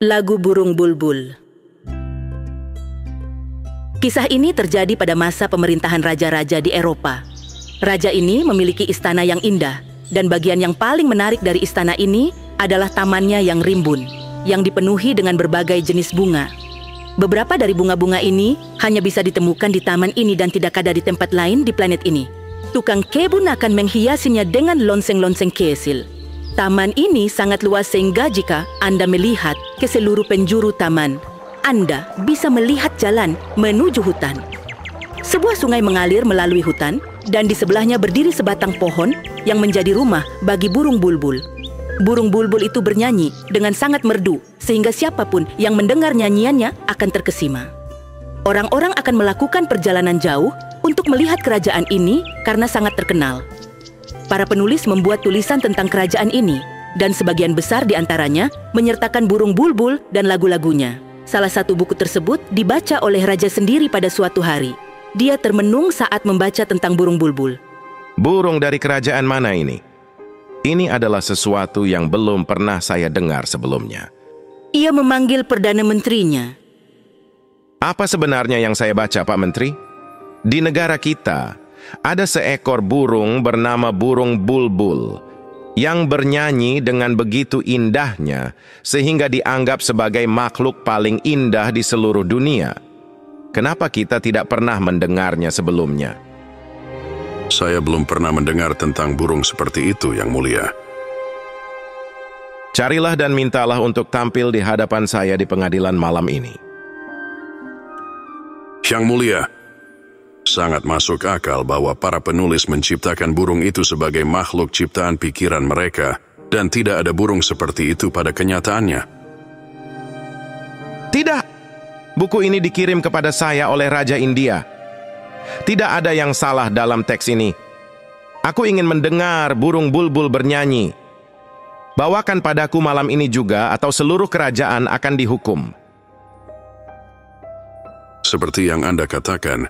Lagu Burung Bulbul. Kisah ini terjadi pada masa pemerintahan raja-raja di Eropa. Raja ini memiliki istana yang indah, dan bagian yang paling menarik dari istana ini adalah tamannya yang rimbun, yang dipenuhi dengan berbagai jenis bunga. Beberapa dari bunga-bunga ini hanya bisa ditemukan di taman ini dan tidak ada di tempat lain di planet ini. Tukang kebun akan menghiasinya dengan lonceng-lonceng kesil. Taman ini sangat luas sehingga jika Anda melihat ke seluruh penjuru taman, Anda bisa melihat jalan menuju hutan. Sebuah sungai mengalir melalui hutan dan di sebelahnya berdiri sebatang pohon yang menjadi rumah bagi burung bulbul. Burung bulbul itu bernyanyi dengan sangat merdu sehingga siapapun yang mendengar nyanyiannya akan terkesima. Orang-orang akan melakukan perjalanan jauh untuk melihat kerajaan ini karena sangat terkenal. Para penulis membuat tulisan tentang kerajaan ini, dan sebagian besar di antaranya menyertakan burung bulbul dan lagu-lagunya. Salah satu buku tersebut dibaca oleh raja sendiri pada suatu hari. Dia termenung saat membaca tentang burung bulbul. Burung dari kerajaan mana ini? Ini adalah sesuatu yang belum pernah saya dengar sebelumnya. Ia memanggil Perdana Menterinya. Apa sebenarnya yang saya baca, Pak Menteri? Di negara kita, ada seekor burung bernama burung bulbul yang bernyanyi dengan begitu indahnya sehingga dianggap sebagai makhluk paling indah di seluruh dunia. Kenapa kita tidak pernah mendengarnya sebelumnya? Saya belum pernah mendengar tentang burung seperti itu, Yang Mulia. Carilah dan mintalah untuk tampil di hadapan saya di pengadilan malam ini. Yang Mulia, sangat masuk akal bahwa para penulis menciptakan burung itu sebagai makhluk ciptaan pikiran mereka dan tidak ada burung seperti itu pada kenyataannya. Tidak. Buku ini dikirim kepada saya oleh Raja India. Tidak ada yang salah dalam teks ini. Aku ingin mendengar burung bulbul bernyanyi. Bawakan padaku malam ini juga atau seluruh kerajaan akan dihukum. Seperti yang Anda katakan,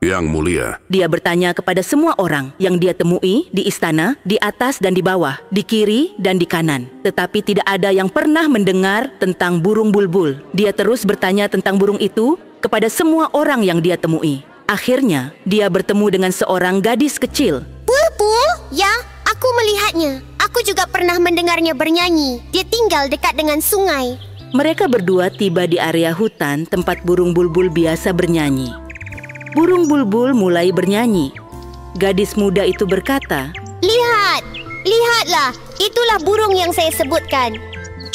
Yang Mulia. Dia bertanya kepada semua orang yang dia temui di istana, di atas dan di bawah, di kiri dan di kanan. Tetapi tidak ada yang pernah mendengar tentang burung bulbul. Dia terus bertanya tentang burung itu kepada semua orang yang dia temui. Akhirnya, dia bertemu dengan seorang gadis kecil. Bulbul? Ya, aku melihatnya. Aku juga pernah mendengarnya bernyanyi. Dia tinggal dekat dengan sungai. Mereka berdua tiba di area hutan tempat burung bulbul biasa bernyanyi. Burung bulbul mulai bernyanyi. Gadis muda itu berkata, Lihatlah, itulah burung yang saya sebutkan.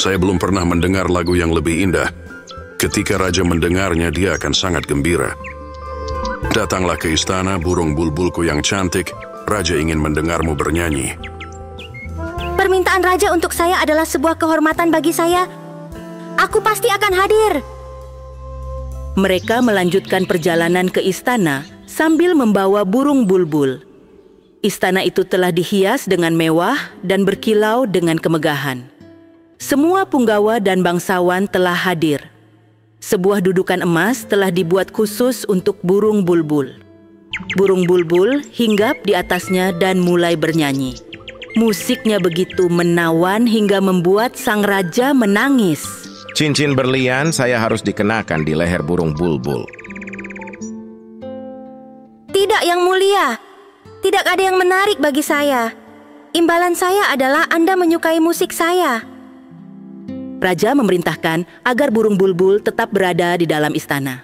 Saya belum pernah mendengar lagu yang lebih indah. Ketika raja mendengarnya, dia akan sangat gembira. Datanglah ke istana, burung bulbulku yang cantik. Raja ingin mendengarmu bernyanyi. Permintaan raja untuk saya adalah sebuah kehormatan bagi saya. Aku pasti akan hadir. Mereka melanjutkan perjalanan ke istana sambil membawa burung bulbul. Istana itu telah dihias dengan mewah dan berkilau dengan kemegahan. Semua punggawa dan bangsawan telah hadir. Sebuah dudukan emas telah dibuat khusus untuk burung bulbul. Burung bulbul hinggap di atasnya dan mulai bernyanyi. Musiknya begitu menawan hingga membuat sang raja menangis. Cincin berlian saya harus dikenakan di leher burung bulbul. Tidak, Yang Mulia. Tidak ada yang menarik bagi saya. Imbalan saya adalah Anda menyukai musik saya. Raja memerintahkan agar burung bulbul tetap berada di dalam istana.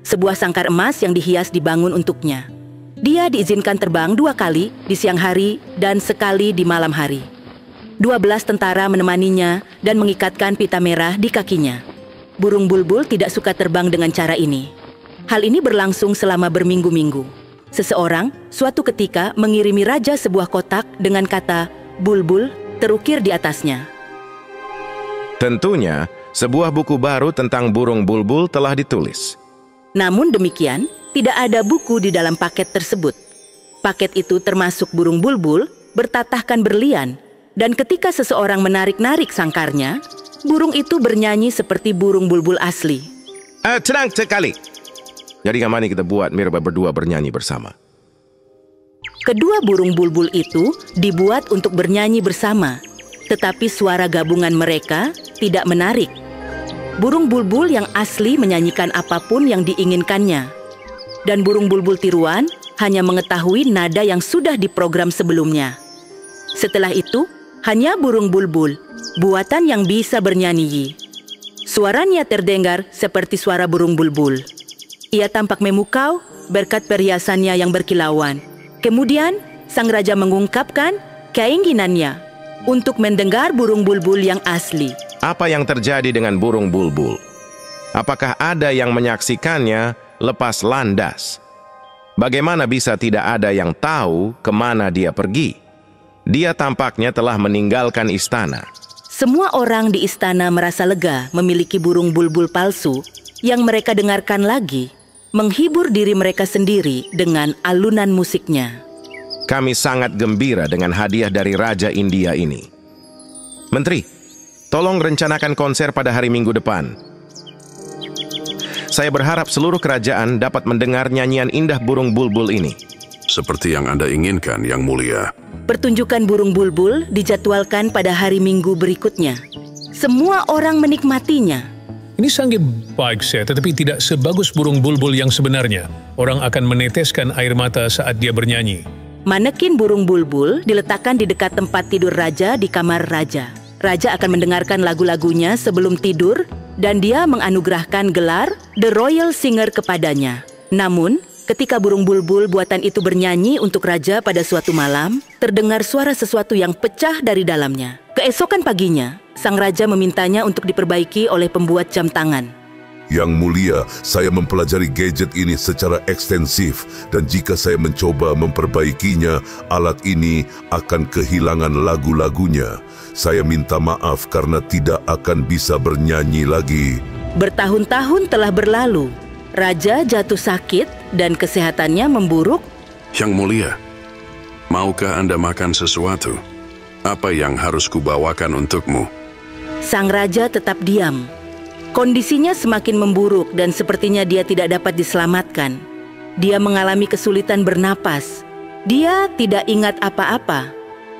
Sebuah sangkar emas yang dihias dibangun untuknya. Dia diizinkan terbang 2 kali di siang hari dan sekali di malam hari. 12 tentara menemaninya dan mengikatkan pita merah di kakinya. Burung bulbul tidak suka terbang dengan cara ini. Hal ini berlangsung selama berminggu-minggu. Seseorang suatu ketika mengirimi raja sebuah kotak dengan kata bulbul terukir di atasnya. Tentunya, sebuah buku baru tentang burung bulbul telah ditulis. Namun demikian, tidak ada buku di dalam paket tersebut. Paket itu termasuk burung bulbul bertatahkan berlian. Dan ketika seseorang menarik-narik sangkarnya, burung itu bernyanyi seperti burung bulbul asli. Tenang sekali. Jadi kemana kita buat mereka berdua bernyanyi bersama? Kedua burung bulbul itu dibuat untuk bernyanyi bersama. Tetapi suara gabungan mereka tidak menarik. Burung bulbul yang asli menyanyikan apapun yang diinginkannya. Dan burung bulbul tiruan hanya mengetahui nada yang sudah diprogram sebelumnya. Setelah itu, hanya burung bulbul, buatan yang bisa bernyanyi. Suaranya terdengar seperti suara burung bulbul. Ia tampak memukau berkat perhiasannya yang berkilauan. Kemudian, sang raja mengungkapkan keinginannya untuk mendengar burung bulbul yang asli. Apa yang terjadi dengan burung bulbul? Apakah ada yang menyaksikannya lepas landas? Bagaimana bisa tidak ada yang tahu kemana dia pergi? Dia tampaknya telah meninggalkan istana. Semua orang di istana merasa lega memiliki burung bulbul palsu yang mereka dengarkan lagi, menghibur diri mereka sendiri dengan alunan musiknya. Kami sangat gembira dengan hadiah dari Raja India ini. Menteri, tolong rencanakan konser pada hari Minggu depan. Saya berharap seluruh kerajaan dapat mendengar nyanyian indah burung bulbul ini. Seperti yang Anda inginkan, Yang Mulia. Pertunjukan burung bulbul dijadwalkan pada hari Minggu berikutnya. Semua orang menikmatinya. Ini sangat baik, tetapi tidak sebagus burung bulbul yang sebenarnya. Orang akan meneteskan air mata saat dia bernyanyi. Manekin burung bulbul diletakkan di dekat tempat tidur raja di kamar raja. Raja akan mendengarkan lagu-lagunya sebelum tidur dan dia menganugerahkan gelar The Royal Singer kepadanya. Namun, ketika burung bulbul buatan itu bernyanyi untuk raja pada suatu malam, terdengar suara sesuatu yang pecah dari dalamnya. Keesokan paginya, sang raja memintanya untuk diperbaiki oleh pembuat jam tangan. Yang Mulia, saya mempelajari gadget ini secara ekstensif dan jika saya mencoba memperbaikinya, alat ini akan kehilangan lagu-lagunya. Saya minta maaf karena tidak akan bisa bernyanyi lagi. Bertahun-tahun telah berlalu. Raja jatuh sakit dan kesehatannya memburuk. Yang Mulia, maukah Anda makan sesuatu? Apa yang harus kubawakan untukmu? Sang raja tetap diam. Kondisinya semakin memburuk dan sepertinya dia tidak dapat diselamatkan. Dia mengalami kesulitan bernapas. Dia tidak ingat apa-apa,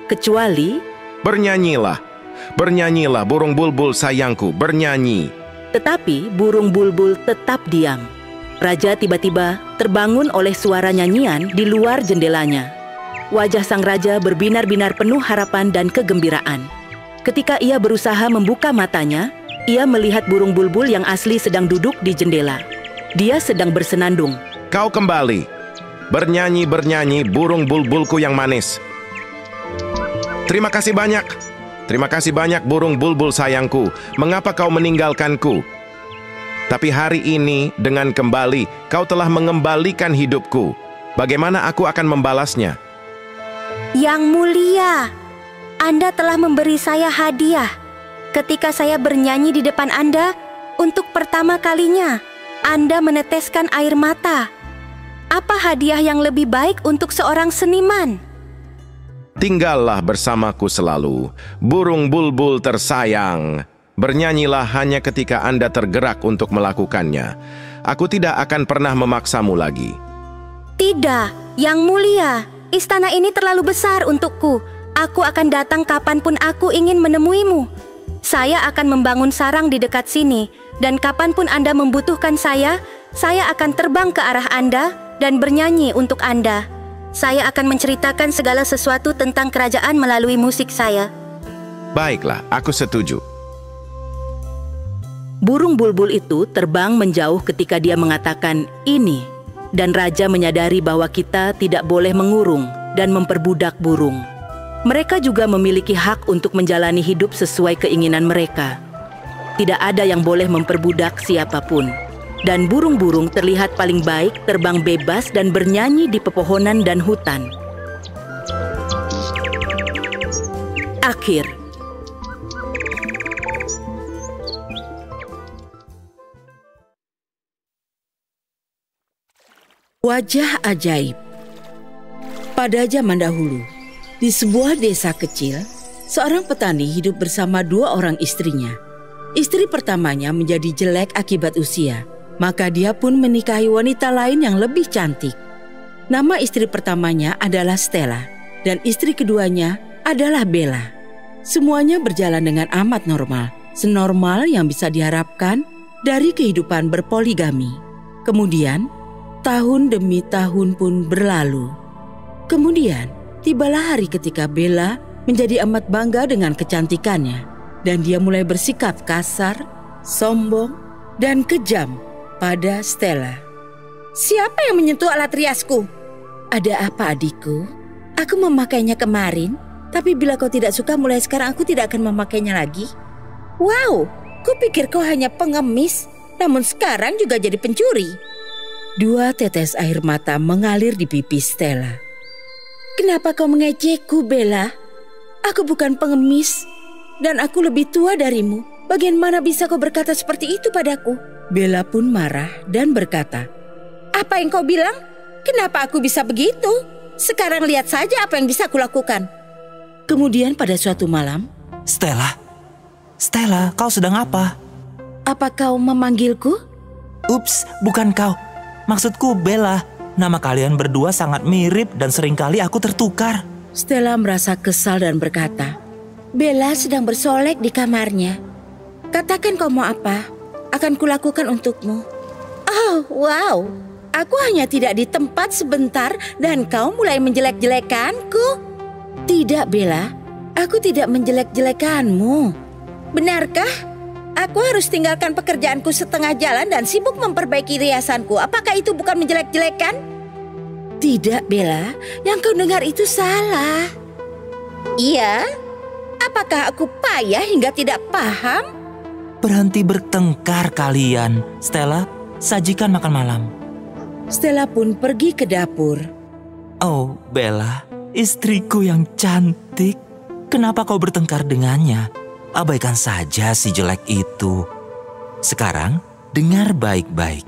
kecuali... Bernyanyilah, bernyanyilah burung bulbul sayangku, bernyanyi. Tetapi burung bulbul tetap diam. Raja tiba-tiba terbangun oleh suara nyanyian di luar jendelanya. Wajah sang raja berbinar-binar penuh harapan dan kegembiraan. Ketika ia berusaha membuka matanya, ia melihat burung bulbul yang asli sedang duduk di jendela. Dia sedang bersenandung. Kau kembali. Bernyanyi-bernyanyi burung bulbulku yang manis. Terima kasih banyak. Terima kasih banyak burung bulbul sayangku. Mengapa kau meninggalkanku? Tapi hari ini dengan kembali kau telah mengembalikan hidupku. Bagaimana aku akan membalasnya? Yang Mulia, Anda telah memberi saya hadiah. Ketika saya bernyanyi di depan Anda, untuk pertama kalinya, Anda meneteskan air mata. Apa hadiah yang lebih baik untuk seorang seniman? Tinggallah bersamaku selalu, burung bulbul tersayang. Bernyanyilah hanya ketika Anda tergerak untuk melakukannya. Aku tidak akan pernah memaksamu lagi. Tidak, Yang Mulia. Istana ini terlalu besar untukku. Aku akan datang kapanpun aku ingin menemuimu. Saya akan membangun sarang di dekat sini, dan kapanpun Anda membutuhkan saya akan terbang ke arah Anda dan bernyanyi untuk Anda. Saya akan menceritakan segala sesuatu tentang kerajaan melalui musik saya. Baiklah, aku setuju. Burung bulbul itu terbang menjauh ketika dia mengatakan ini, dan raja menyadari bahwa kita tidak boleh mengurung dan memperbudak burung. Mereka juga memiliki hak untuk menjalani hidup sesuai keinginan mereka. Tidak ada yang boleh memperbudak siapapun. Dan burung-burung terlihat paling baik terbang bebas dan bernyanyi di pepohonan dan hutan. Akhir. Wajah ajaib. Pada zaman dahulu, di sebuah desa kecil, seorang petani hidup bersama dua orang istrinya. Istri pertamanya menjadi jelek akibat usia, maka dia pun menikahi wanita lain yang lebih cantik. Nama istri pertamanya adalah Stella, dan istri keduanya adalah Bella. Semuanya berjalan dengan amat normal, senormal yang bisa diharapkan dari kehidupan berpoligami. Kemudian, tahun demi tahun pun berlalu. Kemudian, tibalah hari ketika Bella menjadi amat bangga dengan kecantikannya, dan dia mulai bersikap kasar, sombong, dan kejam pada Stella. Siapa yang menyentuh alat riasku? Ada apa, adikku? Aku memakainya kemarin, tapi bila kau tidak suka, mulai sekarang aku tidak akan memakainya lagi. Wow, kupikir kau hanya pengemis, namun sekarang juga jadi pencuri. 2 tetes air mata mengalir di pipi Stella. Kenapa kau mengejekku, Bella? Aku bukan pengemis, dan aku lebih tua darimu. Bagaimana bisa kau berkata seperti itu padaku? Bella pun marah dan berkata, Apa yang kau bilang? Kenapa aku bisa begitu? Sekarang lihat saja apa yang bisa kulakukan. Kemudian pada suatu malam, Stella, kau sedang apa? Apa kau memanggilku? Ups, bukan kau. Maksudku Bella. Nama kalian berdua sangat mirip dan seringkali aku tertukar. Stella merasa kesal dan berkata, Bella sedang bersolek di kamarnya. Katakan kau mau apa, akan kulakukan untukmu. Oh, wow. Aku hanya tidak di tempat sebentar dan kau mulai menjelek-jelekanku. Tidak, Bella. Aku tidak menjelek-jelekanmu. Benarkah? Aku harus tinggalkan pekerjaanku setengah jalan dan sibuk memperbaiki riasanku. Apakah itu bukan menjelek-jelekan? Tidak, Bella. Yang kau dengar itu salah. Iya? Apakah aku payah hingga tidak paham? Berhenti bertengkar kalian. Stella, sajikan makan malam. Stella pun pergi ke dapur. Oh, Bella, istriku yang cantik. Kenapa kau bertengkar dengannya? Abaikan saja si jelek itu. Sekarang, dengar baik-baik.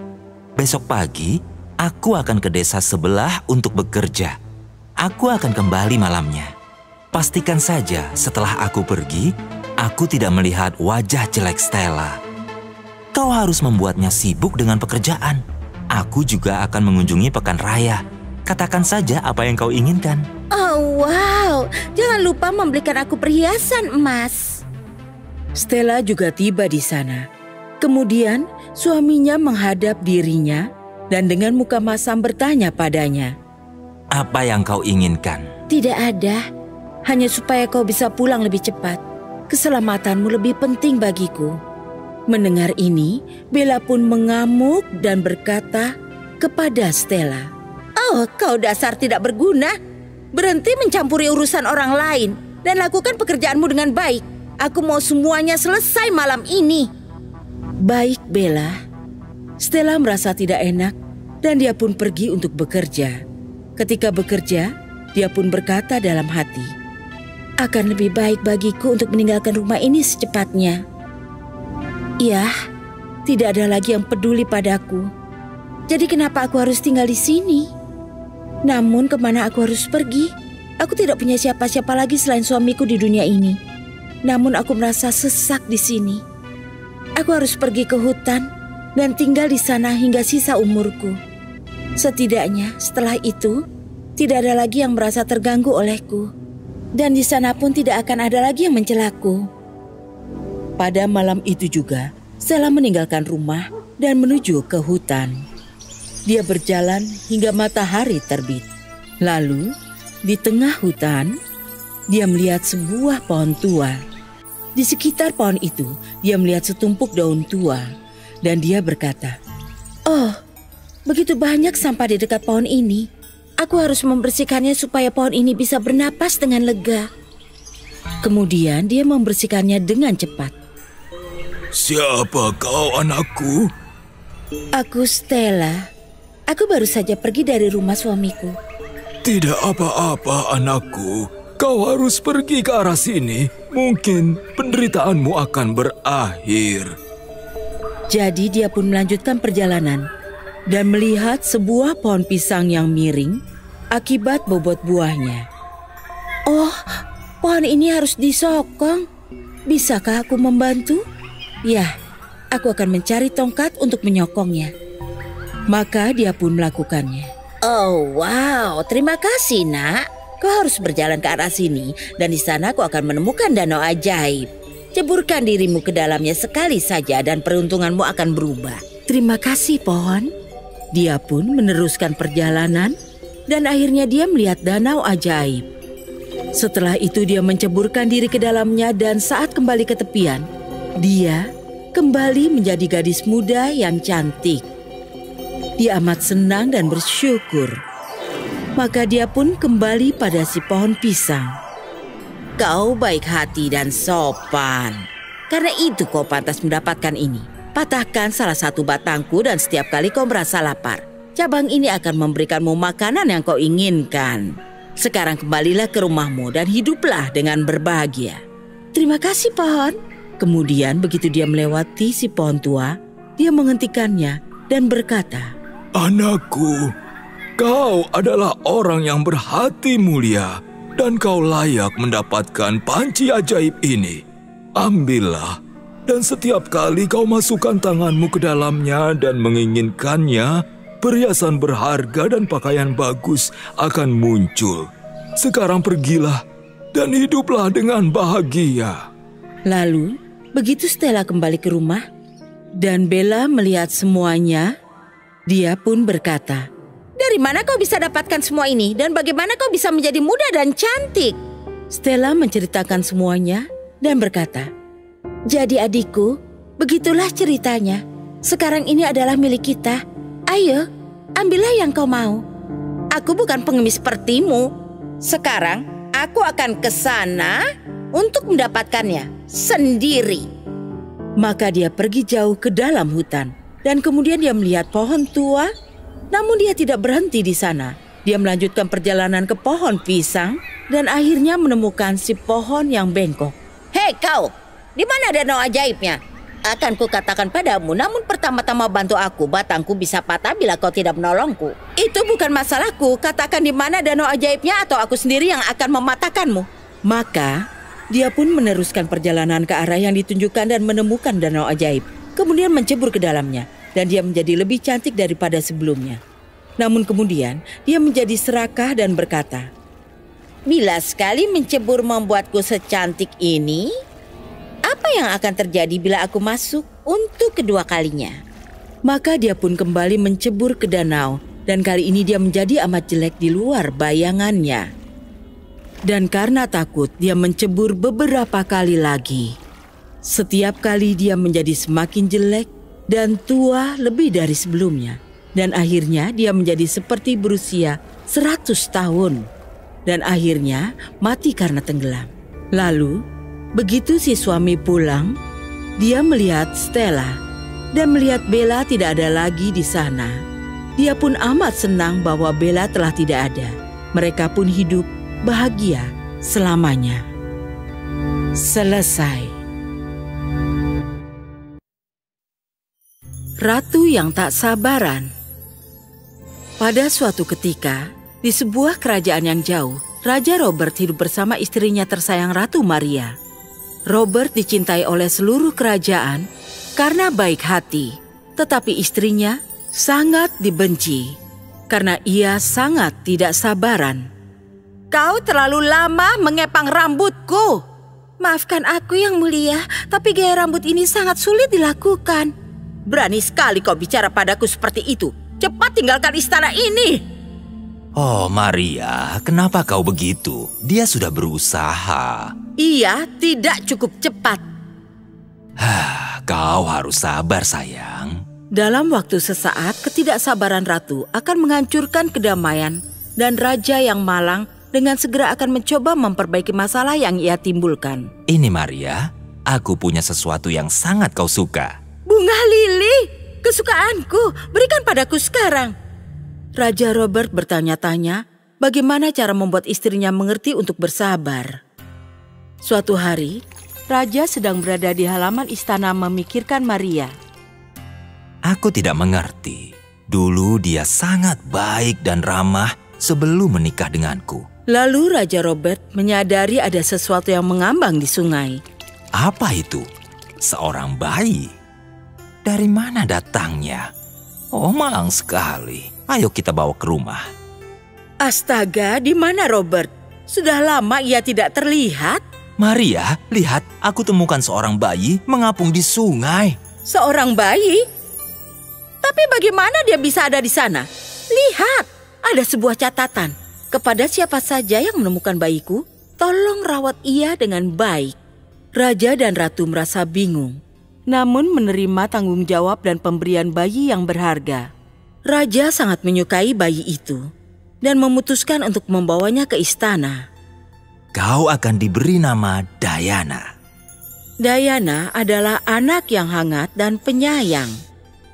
Besok pagi, aku akan ke desa sebelah untuk bekerja. Aku akan kembali malamnya. Pastikan saja setelah aku pergi, aku tidak melihat wajah jelek Stella. Kau harus membuatnya sibuk dengan pekerjaan. Aku juga akan mengunjungi pekan raya. Katakan saja apa yang kau inginkan. Oh, wow. Jangan lupa membelikan aku perhiasan emas. Stella juga tiba di sana. Kemudian suaminya menghadap dirinya dan dengan muka masam bertanya padanya. Apa yang kau inginkan? Tidak ada. Hanya supaya kau bisa pulang lebih cepat. Keselamatanmu lebih penting bagiku. Mendengar ini, Bella pun mengamuk dan berkata kepada Stella, Oh, kau dasar tidak berguna. Berhenti mencampuri urusan orang lain dan lakukan pekerjaanmu dengan baik. Aku mau semuanya selesai malam ini. Baik, Bella. Stella merasa tidak enak dan dia pun pergi untuk bekerja. Ketika bekerja, dia pun berkata dalam hati, akan lebih baik bagiku untuk meninggalkan rumah ini secepatnya. Ya, tidak ada lagi yang peduli padaku. Jadi kenapa aku harus tinggal di sini? Namun kemana aku harus pergi? Aku tidak punya siapa-siapa lagi selain suamiku di dunia ini. Namun aku merasa sesak di sini. Aku harus pergi ke hutan dan tinggal di sana hingga sisa umurku. Setidaknya setelah itu, tidak ada lagi yang merasa terganggu olehku. Dan di sana pun tidak akan ada lagi yang mencelaku. Pada malam itu juga, Stella meninggalkan rumah dan menuju ke hutan. Dia berjalan hingga matahari terbit. Lalu, di tengah hutan, dia melihat sebuah pohon tua. Di sekitar pohon itu, dia melihat setumpuk daun tua. Dan dia berkata, Oh, begitu banyak sampah di dekat pohon ini. Aku harus membersihkannya supaya pohon ini bisa bernapas dengan lega. Kemudian dia membersihkannya dengan cepat. Siapa kau, anakku? Aku Stella. Aku baru saja pergi dari rumah suamiku. Tidak apa-apa, anakku. Kau harus pergi ke arah sini. Mungkin penderitaanmu akan berakhir. Jadi dia pun melanjutkan perjalanan dan melihat sebuah pohon pisang yang miring akibat bobot buahnya. Oh, pohon ini harus disokong. Bisakah aku membantu? Ya, aku akan mencari tongkat untuk menyokongnya. Maka dia pun melakukannya. Oh, wow. Terima kasih, nak. Kau harus berjalan ke arah sini dan di sana kau akan menemukan danau ajaib. Ceburkan dirimu ke dalamnya sekali saja dan peruntunganmu akan berubah. Terima kasih, pohon. Dia pun meneruskan perjalanan dan akhirnya dia melihat danau ajaib. Setelah itu dia menceburkan diri ke dalamnya dan saat kembali ke tepian, dia kembali menjadi gadis muda yang cantik. Dia amat senang dan bersyukur. Maka dia pun kembali pada si pohon pisang. Kau baik hati dan sopan. Karena itu kau pantas mendapatkan ini. Patahkan salah satu batangku dan setiap kali kau merasa lapar, cabang ini akan memberikanmu makanan yang kau inginkan. Sekarang kembalilah ke rumahmu dan hiduplah dengan berbahagia. Terima kasih, pohon. Kemudian begitu dia melewati si pohon tua, dia menghentikannya dan berkata, Anakku, kau adalah orang yang berhati mulia dan kau layak mendapatkan panci ajaib ini. Ambillah, dan setiap kali kau masukkan tanganmu ke dalamnya dan menginginkannya, perhiasan berharga dan pakaian bagus akan muncul. Sekarang pergilah dan hiduplah dengan bahagia. Lalu, begitu Stella kembali ke rumah dan Bella melihat semuanya, dia pun berkata, Dari mana kau bisa dapatkan semua ini dan bagaimana kau bisa menjadi muda dan cantik? Stella menceritakan semuanya dan berkata, Jadi adikku, begitulah ceritanya. Sekarang ini adalah milik kita. Ayo, ambillah yang kau mau. Aku bukan pengemis sepertimu. Sekarang aku akan ke sana untuk mendapatkannya sendiri. Maka dia pergi jauh ke dalam hutan dan kemudian dia melihat pohon tua, namun dia tidak berhenti di sana. Dia melanjutkan perjalanan ke pohon pisang dan akhirnya menemukan si pohon yang bengkok. Hei kau, di mana danau ajaibnya? Akan kukatakan padamu, namun pertama-tama bantu aku. Batangku bisa patah bila kau tidak menolongku. Itu bukan masalahku. Katakan di mana danau ajaibnya atau aku sendiri yang akan mematahkanmu. Maka dia pun meneruskan perjalanan ke arah yang ditunjukkan dan menemukan danau ajaib. Kemudian mencebur ke dalamnya dan dia menjadi lebih cantik daripada sebelumnya. Namun kemudian dia menjadi serakah dan berkata, Bila sekali mencebur membuatku secantik ini, apa yang akan terjadi bila aku masuk untuk kedua kalinya? Maka dia pun kembali mencebur ke danau dan kali ini dia menjadi amat jelek di luar bayangannya. Dan karena takut dia mencebur beberapa kali lagi. Setiap kali dia menjadi semakin jelek dan tua lebih dari sebelumnya. Dan akhirnya dia menjadi seperti berusia 100 tahun. Dan akhirnya mati karena tenggelam. Lalu begitu si suami pulang, dia melihat Stella dan melihat Bella tidak ada lagi di sana. Dia pun amat senang bahwa Bella telah tidak ada. Mereka pun hidup bahagia selamanya. Selesai. Ratu yang tak sabaran. Pada suatu ketika, di sebuah kerajaan yang jauh, Raja Robert hidup bersama istrinya tersayang Ratu Maria. Robert dicintai oleh seluruh kerajaan karena baik hati, tetapi istrinya sangat dibenci karena ia sangat tidak sabaran. Kau terlalu lama mengepang rambutku. Maafkan aku yang mulia, tapi gaya rambut ini sangat sulit dilakukan. Berani sekali kau bicara padaku seperti itu. Cepat tinggalkan istana ini. Oh Maria, kenapa kau begitu? Dia sudah berusaha. Ia tidak cukup cepat. Kau harus sabar sayang. Dalam waktu sesaat, ketidaksabaran ratu akan menghancurkan kedamaian dan raja yang malang dengan segera akan mencoba memperbaiki masalah yang ia timbulkan. Ini Maria, aku punya sesuatu yang sangat kau suka. Bunga lili, kesukaanku, berikan padaku sekarang. Raja Robert bertanya-tanya bagaimana cara membuat istrinya mengerti untuk bersabar. Suatu hari, raja sedang berada di halaman istana memikirkan Maria. Aku tidak mengerti. Dulu dia sangat baik dan ramah sebelum menikah denganku. Lalu Raja Robert menyadari ada sesuatu yang mengambang di sungai. Apa itu? Seorang bayi? Dari mana datangnya? Oh, malang sekali. Ayo kita bawa ke rumah. Astaga, di mana Robert? Sudah lama ia tidak terlihat. Maria, lihat, aku temukan seorang bayi mengapung di sungai. Seorang bayi? Tapi bagaimana dia bisa ada di sana? Lihat, ada sebuah catatan. Kepada siapa saja yang menemukan bayiku, tolong rawat ia dengan baik. Raja dan ratu merasa bingung, namun menerima tanggung jawab dan pemberian bayi yang berharga. Raja sangat menyukai bayi itu dan memutuskan untuk membawanya ke istana. Kau akan diberi nama Diana. Diana adalah anak yang hangat dan penyayang.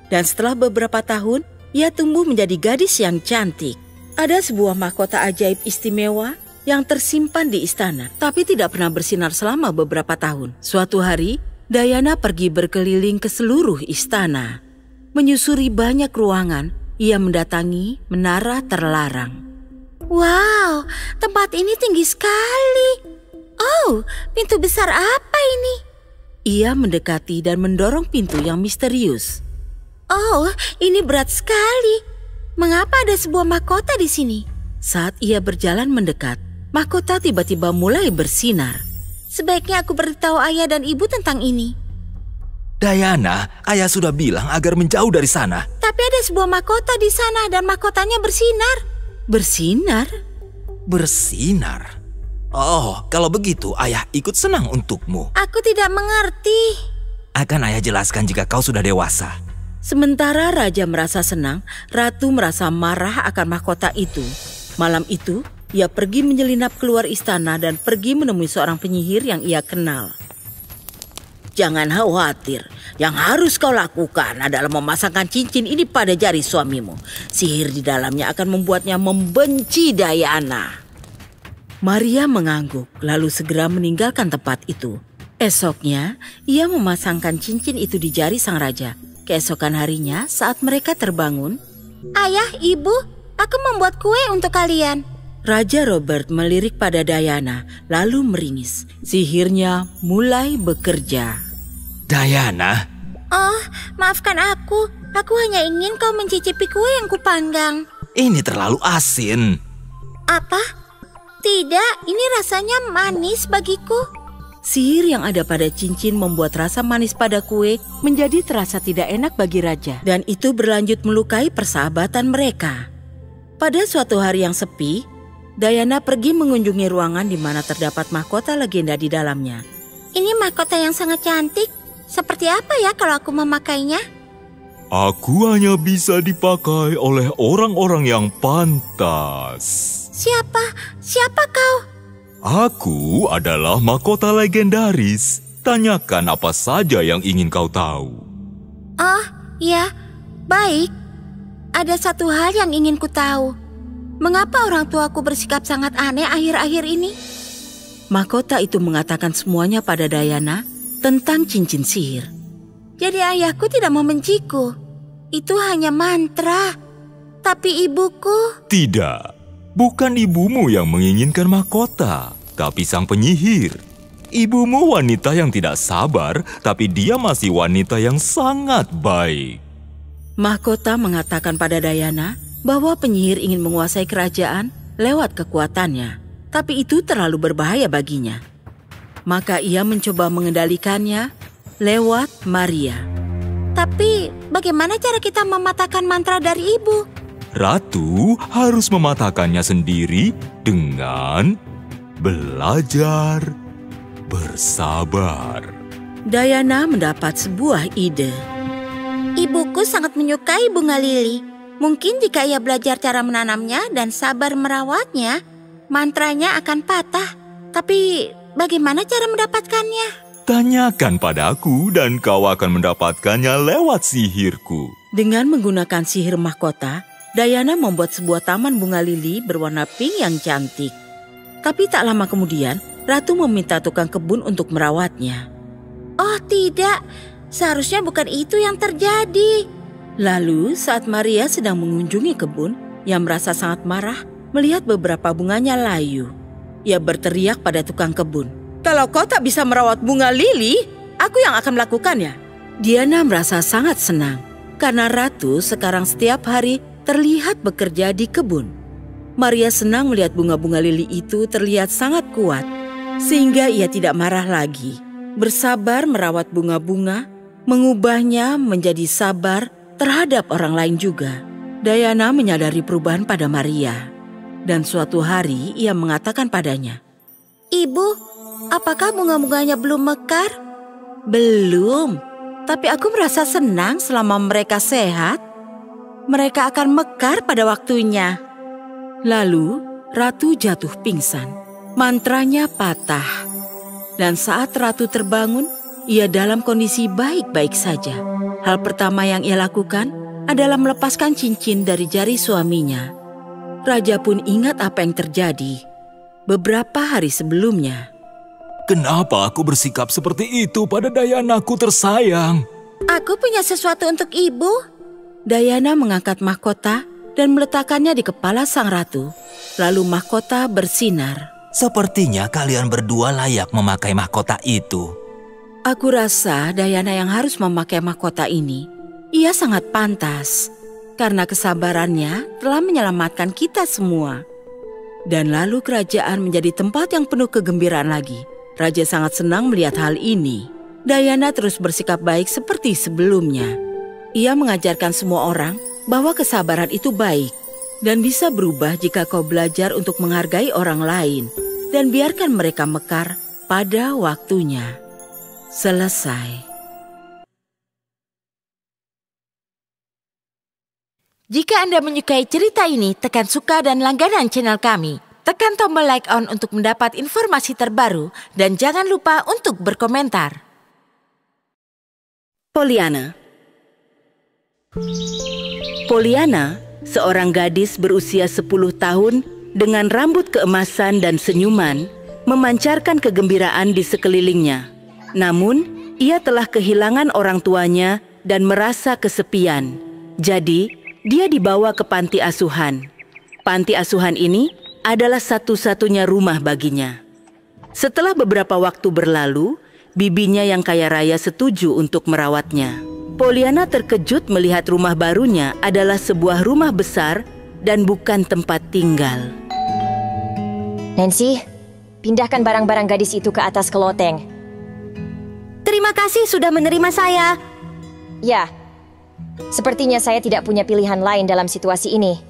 Dan setelah beberapa tahun, ia tumbuh menjadi gadis yang cantik. Ada sebuah mahkota ajaib istimewa yang tersimpan di istana, tapi tidak pernah bersinar selama beberapa tahun. Suatu hari, Diana pergi berkeliling ke seluruh istana. Menyusuri banyak ruangan, ia mendatangi menara terlarang. Wow, tempat ini tinggi sekali. Oh, pintu besar apa ini? Ia mendekati dan mendorong pintu yang misterius. Oh, ini berat sekali. Mengapa ada sebuah mahkota di sini? Saat ia berjalan mendekat, mahkota tiba-tiba mulai bersinar. Sebaiknya aku beritahu ayah dan ibu tentang ini. Diana, ayah sudah bilang agar menjauh dari sana. Tapi ada sebuah mahkota di sana dan mahkotanya bersinar. Bersinar? Bersinar? Oh, kalau begitu ayah ikut senang untukmu. Aku tidak mengerti. Akan ayah jelaskan jika kau sudah dewasa. Sementara raja merasa senang, ratu merasa marah akan mahkota itu. Malam itu, ia pergi menyelinap keluar istana dan pergi menemui seorang penyihir yang ia kenal. Jangan khawatir, yang harus kau lakukan adalah memasangkan cincin ini pada jari suamimu. Sihir di dalamnya akan membuatnya membenci Diana. Maria mengangguk, lalu segera meninggalkan tempat itu. Esoknya, ia memasangkan cincin itu di jari sang raja. Keesokan harinya, saat mereka terbangun, Ayah, ibu, aku membuat kue untuk kalian. Raja Robert melirik pada Diana, lalu meringis. Sihirnya mulai bekerja. Diana. Oh, maafkan aku. Aku hanya ingin kau mencicipi kue yang kupanggang. Ini terlalu asin. Apa? Tidak, ini rasanya manis bagiku. Sihir yang ada pada cincin membuat rasa manis pada kue menjadi terasa tidak enak bagi raja. Dan itu berlanjut melukai persahabatan mereka. Pada suatu hari yang sepi, Diana pergi mengunjungi ruangan di mana terdapat mahkota legenda di dalamnya. Ini mahkota yang sangat cantik. Seperti apa ya kalau aku memakainya? Aku hanya bisa dipakai oleh orang-orang yang pantas. Siapa kau? Aku adalah mahkota legendaris. Tanyakan apa saja yang ingin kau tahu. Oh, ya, baik. Ada satu hal yang ingin ku tahu. Mengapa orang tuaku bersikap sangat aneh akhir-akhir ini? Mahkota itu mengatakan semuanya pada Diana tentang cincin sihir. Jadi ayahku tidak membenciku. Itu hanya mantra. Tapi ibuku... Tidak, bukan ibumu yang menginginkan mahkota, tapi sang penyihir. Ibumu wanita yang tidak sabar, tapi dia masih wanita yang sangat baik. Mahkota mengatakan pada Diana bahwa penyihir ingin menguasai kerajaan lewat kekuatannya. Tapi itu terlalu berbahaya baginya. Maka ia mencoba mengendalikannya lewat Maria. Tapi bagaimana cara kita mematahkan mantra dari ibu? Ratu harus mematahkannya sendiri dengan belajar bersabar. Diana mendapat sebuah ide. Ibuku sangat menyukai bunga lili. Mungkin jika ia belajar cara menanamnya dan sabar merawatnya, mantranya akan patah. Tapi bagaimana cara mendapatkannya? Tanyakan padaku dan kau akan mendapatkannya lewat sihirku. Dengan menggunakan sihir mahkota, Diana membuat sebuah taman bunga lili berwarna pink yang cantik. Tapi tak lama kemudian, Ratu meminta tukang kebun untuk merawatnya. Oh tidak, seharusnya bukan itu yang terjadi. Lalu saat Maria sedang mengunjungi kebun, ia merasa sangat marah melihat beberapa bunganya layu. Ia berteriak pada tukang kebun, "Kalau kau tak bisa merawat bunga lili, aku yang akan melakukannya." Diana merasa sangat senang karena Ratu sekarang setiap hari terlihat bekerja di kebun. Maria senang melihat bunga-bunga lili itu terlihat sangat kuat. sehingga ia tidak marah lagi. Bersabar merawat bunga-bunga, mengubahnya menjadi sabar terhadap orang lain juga. Diana menyadari perubahan pada Maria. Dan suatu hari ia mengatakan padanya, Ibu, apakah bunga-bunganya belum mekar? "Belum, tapi aku merasa senang selama mereka sehat. Mereka akan mekar pada waktunya." Lalu Ratu jatuh pingsan. Mantranya patah. Dan saat Ratu terbangun, ia dalam kondisi baik-baik saja. Hal pertama yang ia lakukan adalah melepaskan cincin dari jari suaminya. Raja pun ingat apa yang terjadi beberapa hari sebelumnya. Kenapa aku bersikap seperti itu pada Dianaku tersayang? Aku punya sesuatu untuk ibu. Diana mengangkat mahkota dan meletakkannya di kepala sang ratu. Lalu mahkota bersinar. Sepertinya kalian berdua layak memakai mahkota itu. Aku rasa Diana yang harus memakai mahkota ini. Ia sangat pantas, karena kesabarannya telah menyelamatkan kita semua. Dan lalu kerajaan menjadi tempat yang penuh kegembiraan lagi. Raja sangat senang melihat hal ini. Diana terus bersikap baik seperti sebelumnya. Ia mengajarkan semua orang bahwa kesabaran itu baik dan bisa berubah jika kau belajar untuk menghargai orang lain dan biarkan mereka mekar pada waktunya. Selesai. Jika Anda menyukai cerita ini, tekan suka dan langganan channel kami. Tekan tombol like on untuk mendapat informasi terbaru dan jangan lupa untuk berkomentar. Pollyanna. Pollyanna, seorang gadis berusia 10 tahun dengan rambut keemasan dan senyuman, memancarkan kegembiraan di sekelilingnya. Namun, ia telah kehilangan orang tuanya dan merasa kesepian. Jadi, dia dibawa ke panti asuhan. Panti asuhan ini adalah satu-satunya rumah baginya. Setelah beberapa waktu berlalu, bibinya yang kaya raya setuju untuk merawatnya. Pollyanna terkejut melihat rumah barunya adalah sebuah rumah besar dan bukan tempat tinggal. Nancy, pindahkan barang-barang gadis itu ke atas keloteng. Terima kasih sudah menerima saya. Ya, sepertinya saya tidak punya pilihan lain dalam situasi ini.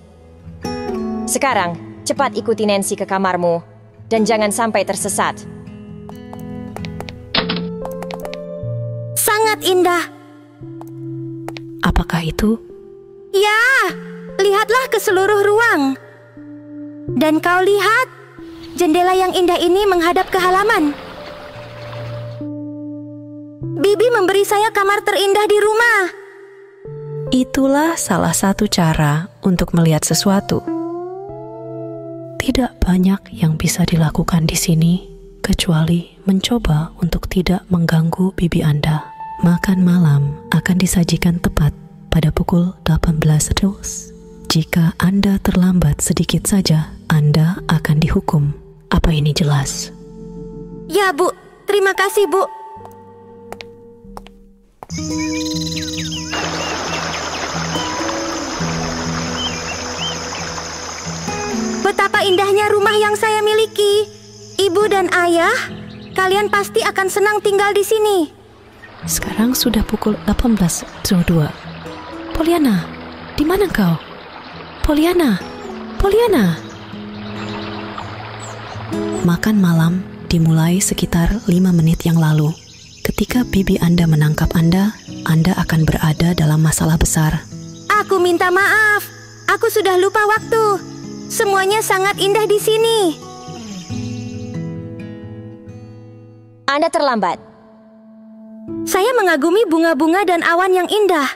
Sekarang, cepat ikuti Nancy ke kamarmu dan jangan sampai tersesat. Sangat indah. Apakah itu? Ya, lihatlah ke seluruh ruang. Dan kau lihat, jendela yang indah ini menghadap ke halaman. Bibi memberi saya kamar terindah di rumah. Itulah salah satu cara untuk melihat sesuatu. Tidak banyak yang bisa dilakukan di sini, kecuali mencoba untuk tidak mengganggu bibi Anda. Makan malam akan disajikan tepat pada pukul 18.00. Jika Anda terlambat sedikit saja, Anda akan dihukum. Apa ini jelas? Ya, Bu. Terima kasih, Bu. Betapa indahnya rumah yang saya miliki. Ibu dan ayah, kalian pasti akan senang tinggal di sini. Sekarang sudah pukul 18.02. Pollyanna, di mana kau? Pollyanna, Pollyanna. Makan malam dimulai sekitar 5 menit yang lalu. Ketika bibi Anda menangkap Anda akan berada dalam masalah besar. Aku minta maaf. Aku sudah lupa waktu. Semuanya sangat indah di sini. Anda terlambat. Saya mengagumi bunga-bunga dan awan yang indah.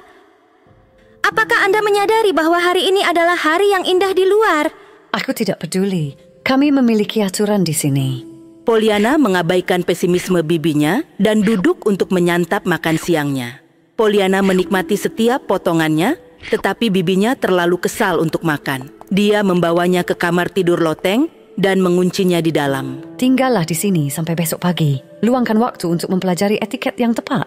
Apakah Anda menyadari bahwa hari ini adalah hari yang indah di luar? Aku tidak peduli. Kami memiliki aturan di sini. Pollyanna mengabaikan pesimisme bibinya dan duduk untuk menyantap makan siangnya. Pollyanna menikmati setiap potongannya, tetapi bibinya terlalu kesal untuk makan. Dia membawanya ke kamar tidur loteng dan menguncinya di dalam. Tinggallah di sini sampai besok pagi. Luangkan waktu untuk mempelajari etiket yang tepat.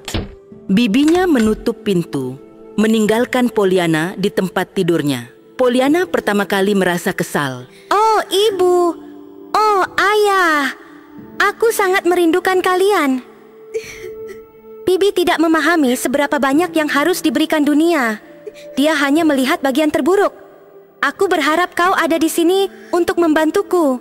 Bibinya menutup pintu, meninggalkan Pollyanna di tempat tidurnya. Pollyanna pertama kali merasa kesal. Oh, Ibu. Oh, Ayah. Aku sangat merindukan kalian. Bibi tidak memahami seberapa banyak yang harus diberikan dunia. Dia hanya melihat bagian terburuk. Aku berharap kau ada di sini untuk membantuku.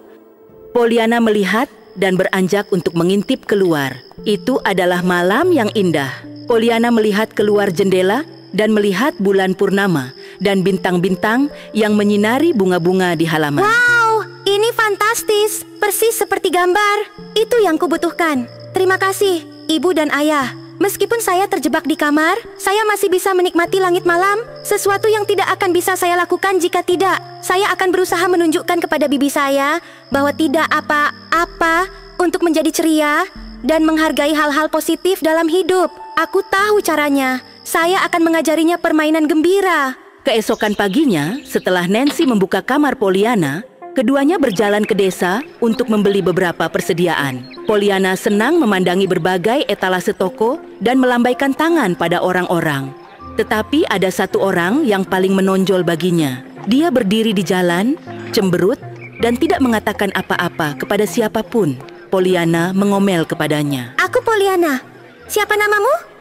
Pollyanna melihat dan beranjak untuk mengintip keluar. Itu adalah malam yang indah. Pollyanna melihat keluar jendela dan melihat bulan purnama dan bintang-bintang yang menyinari bunga-bunga di halaman. Wow, ini fantastis. Persis seperti gambar. Itu yang kubutuhkan. Terima kasih, Ibu dan Ayah. Meskipun saya terjebak di kamar, saya masih bisa menikmati langit malam, sesuatu yang tidak akan bisa saya lakukan jika tidak. Saya akan berusaha menunjukkan kepada bibi saya bahwa tidak apa-apa untuk menjadi ceria dan menghargai hal-hal positif dalam hidup. Aku tahu caranya. Saya akan mengajarinya permainan gembira. Keesokan paginya, setelah Nancy membuka kamar Pollyanna, keduanya berjalan ke desa untuk membeli beberapa persediaan. Pollyanna senang memandangi berbagai etalase toko dan melambaikan tangan pada orang-orang. Tetapi ada satu orang yang paling menonjol baginya. Dia berdiri di jalan, cemberut, dan tidak mengatakan apa-apa kepada siapapun. Pollyanna mengomel kepadanya. Aku Pollyanna. Siapa namamu?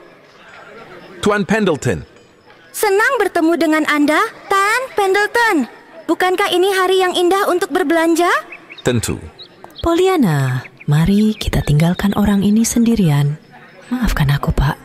Tuan Pendleton. Senang bertemu dengan Anda, Tuan Pendleton. Bukankah ini hari yang indah untuk berbelanja? Tentu. Pollyanna, mari kita tinggalkan orang ini sendirian. Maafkan aku, Pak.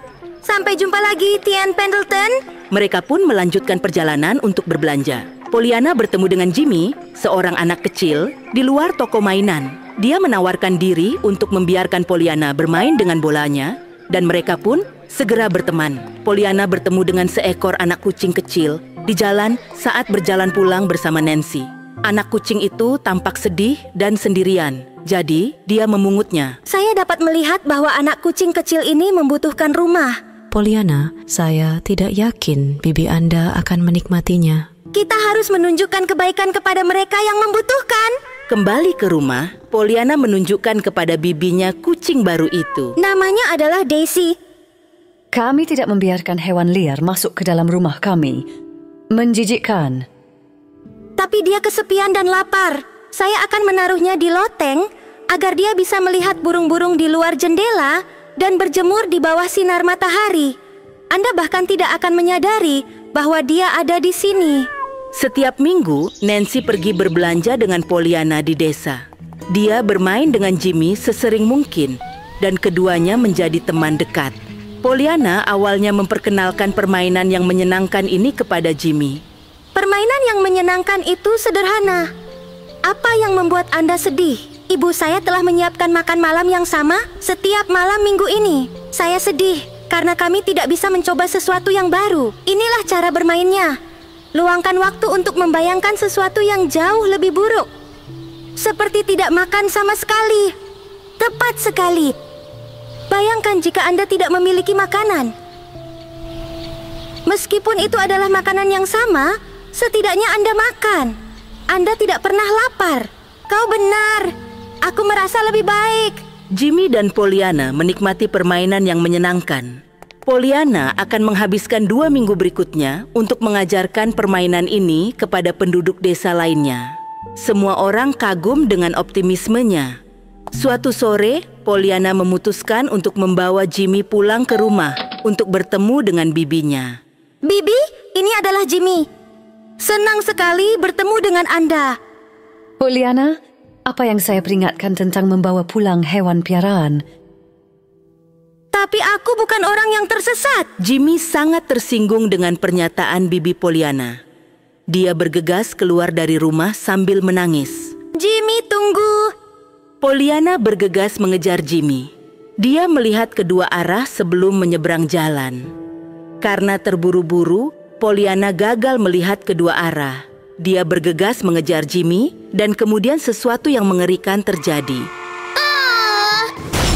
Sampai jumpa lagi, Tuan Pendleton. Mereka pun melanjutkan perjalanan untuk berbelanja. Pollyanna bertemu dengan Jimmy, seorang anak kecil, di luar toko mainan. Dia menawarkan diri untuk membiarkan Pollyanna bermain dengan bolanya, dan mereka pun segera berteman. Pollyanna bertemu dengan seekor anak kucing kecil di jalan saat berjalan pulang bersama Nancy. Anak kucing itu tampak sedih dan sendirian, jadi dia memungutnya. Saya dapat melihat bahwa anak kucing kecil ini membutuhkan rumah. Pollyanna, saya tidak yakin bibi Anda akan menikmatinya. Kita harus menunjukkan kebaikan kepada mereka yang membutuhkan. Kembali ke rumah, Pollyanna menunjukkan kepada bibinya kucing baru itu. Namanya adalah Daisy. Kami tidak membiarkan hewan liar masuk ke dalam rumah kami. Menjijikkan. Tapi dia kesepian dan lapar. Saya akan menaruhnya di loteng agar dia bisa melihat burung-burung di luar jendela dan berjemur di bawah sinar matahari. Anda bahkan tidak akan menyadari bahwa dia ada di sini. Setiap minggu, Nancy pergi berbelanja dengan Pollyanna di desa. Dia bermain dengan Jimmy sesering mungkin, dan keduanya menjadi teman dekat. Pollyanna awalnya memperkenalkan permainan yang menyenangkan ini kepada Jimmy. Permainan yang menyenangkan itu sederhana. Apa yang membuat Anda sedih? Ibu saya telah menyiapkan makan malam yang sama setiap malam minggu ini. Saya sedih karena kami tidak bisa mencoba sesuatu yang baru. Inilah cara bermainnya. Luangkan waktu untuk membayangkan sesuatu yang jauh lebih buruk. Seperti tidak makan sama sekali. Tepat sekali. Bayangkan jika Anda tidak memiliki makanan. Meskipun itu adalah makanan yang sama, setidaknya Anda makan. Anda tidak pernah lapar. Kau benar. Aku merasa lebih baik. Jimmy dan Pollyanna menikmati permainan yang menyenangkan. Pollyanna akan menghabiskan 2 minggu berikutnya untuk mengajarkan permainan ini kepada penduduk desa lainnya. Semua orang kagum dengan optimismenya. Suatu sore, Pollyanna memutuskan untuk membawa Jimmy pulang ke rumah untuk bertemu dengan bibinya. Bibi, ini adalah Jimmy. Senang sekali bertemu dengan Anda. Pollyanna, apa yang saya peringatkan tentang membawa pulang hewan piaraan? Tapi aku bukan orang yang tersesat. Jimmy sangat tersinggung dengan pernyataan bibi Pollyanna. Dia bergegas keluar dari rumah sambil menangis. Jimmy, tunggu. Pollyanna bergegas mengejar Jimmy. Dia melihat kedua arah sebelum menyeberang jalan. Karena terburu-buru, Pollyanna gagal melihat kedua arah. Dia bergegas mengejar Jimmy dan kemudian sesuatu yang mengerikan terjadi.